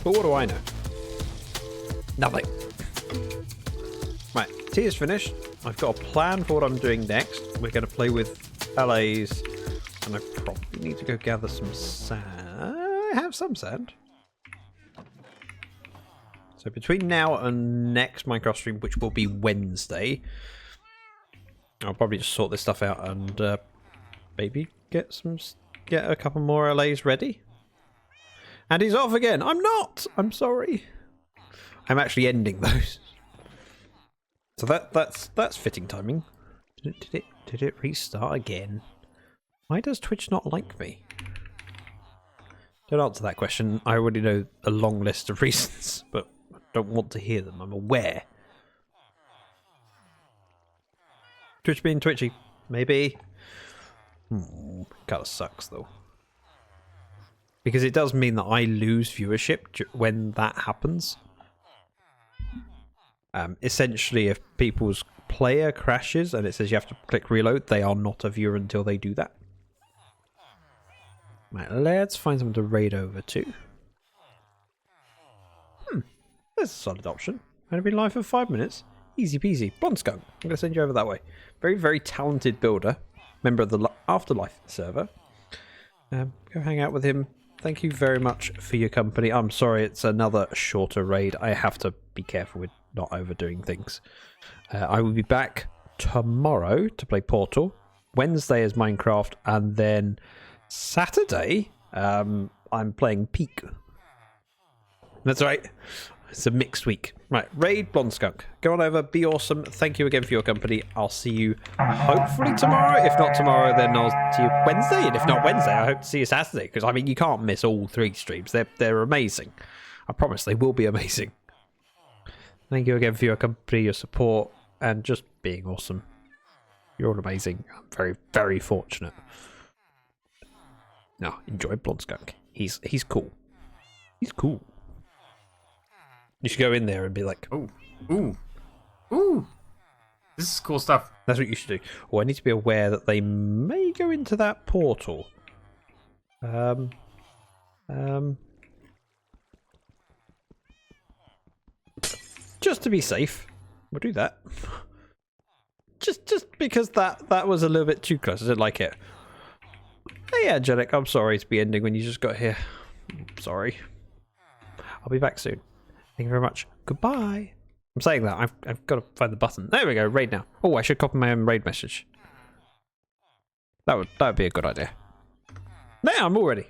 [SPEAKER 1] But what do I know? Nothing. Right, tea is finished. I've got a plan for what I'm doing next. We're going to play with LAs, and I probably need to go gather some sand. I have some sand. So between now and next Minecraft stream, which will be Wednesday, I'll probably just sort this stuff out and maybe get a couple more LAs ready. And he's off again. I'm not. I'm sorry. I'm actually ending those. So that's fitting timing. Did it restart again? Why does Twitch not like me? Don't answer that question. I already know a long list of reasons, but I don't want to hear them. I'm aware. Twitch being twitchy. Maybe. Kinda sucks though. Because it does mean that I lose viewership when that happens. Essentially, if people's player crashes and it says you have to click reload, they are not a viewer until they do that. Right, let's find someone to raid over to. There's a solid option. Only been live for 5 minutes. Easy peasy. Blondskunk. I'm going to send you over that way. Very, very talented builder. Member of the Afterlife server. Go hang out with him. Thank you very much for your company. I'm sorry it's another shorter raid. I have to be careful with not overdoing things. I will be back tomorrow to play Portal. Wednesday is Minecraft. And then Saturday, I'm playing Peak. That's right. It's a mixed week. Right, raid Blondskunk. Go on over, be awesome. Thank you again for your company. I'll see you hopefully tomorrow. If not tomorrow, then I'll see you Wednesday. And if not Wednesday, I hope to see you Saturday. Because, I mean, you can't miss all 3 streams. They're amazing. I promise they will be amazing. Thank you again for your company, your support, and just being awesome. You're all amazing. I'm very, very fortunate. No, enjoy Blondskunk. He's cool. He's cool. You should go in there and be like,
[SPEAKER 2] Oh, ooh. This is cool stuff.
[SPEAKER 1] That's what you should do. Oh, I need to be aware that they may go into that portal. Just to be safe, we'll do that. Just because that was a little bit too close. I didn't like it. Hey, Angelic, I'm sorry to be ending when you just got here. I'm sorry. I'll be back soon. Thank you very much. Goodbye. I'm saying that. I've got to find the button. There we go. Raid now. Oh, I should copy my own raid message. That would be a good idea. There, I'm all ready.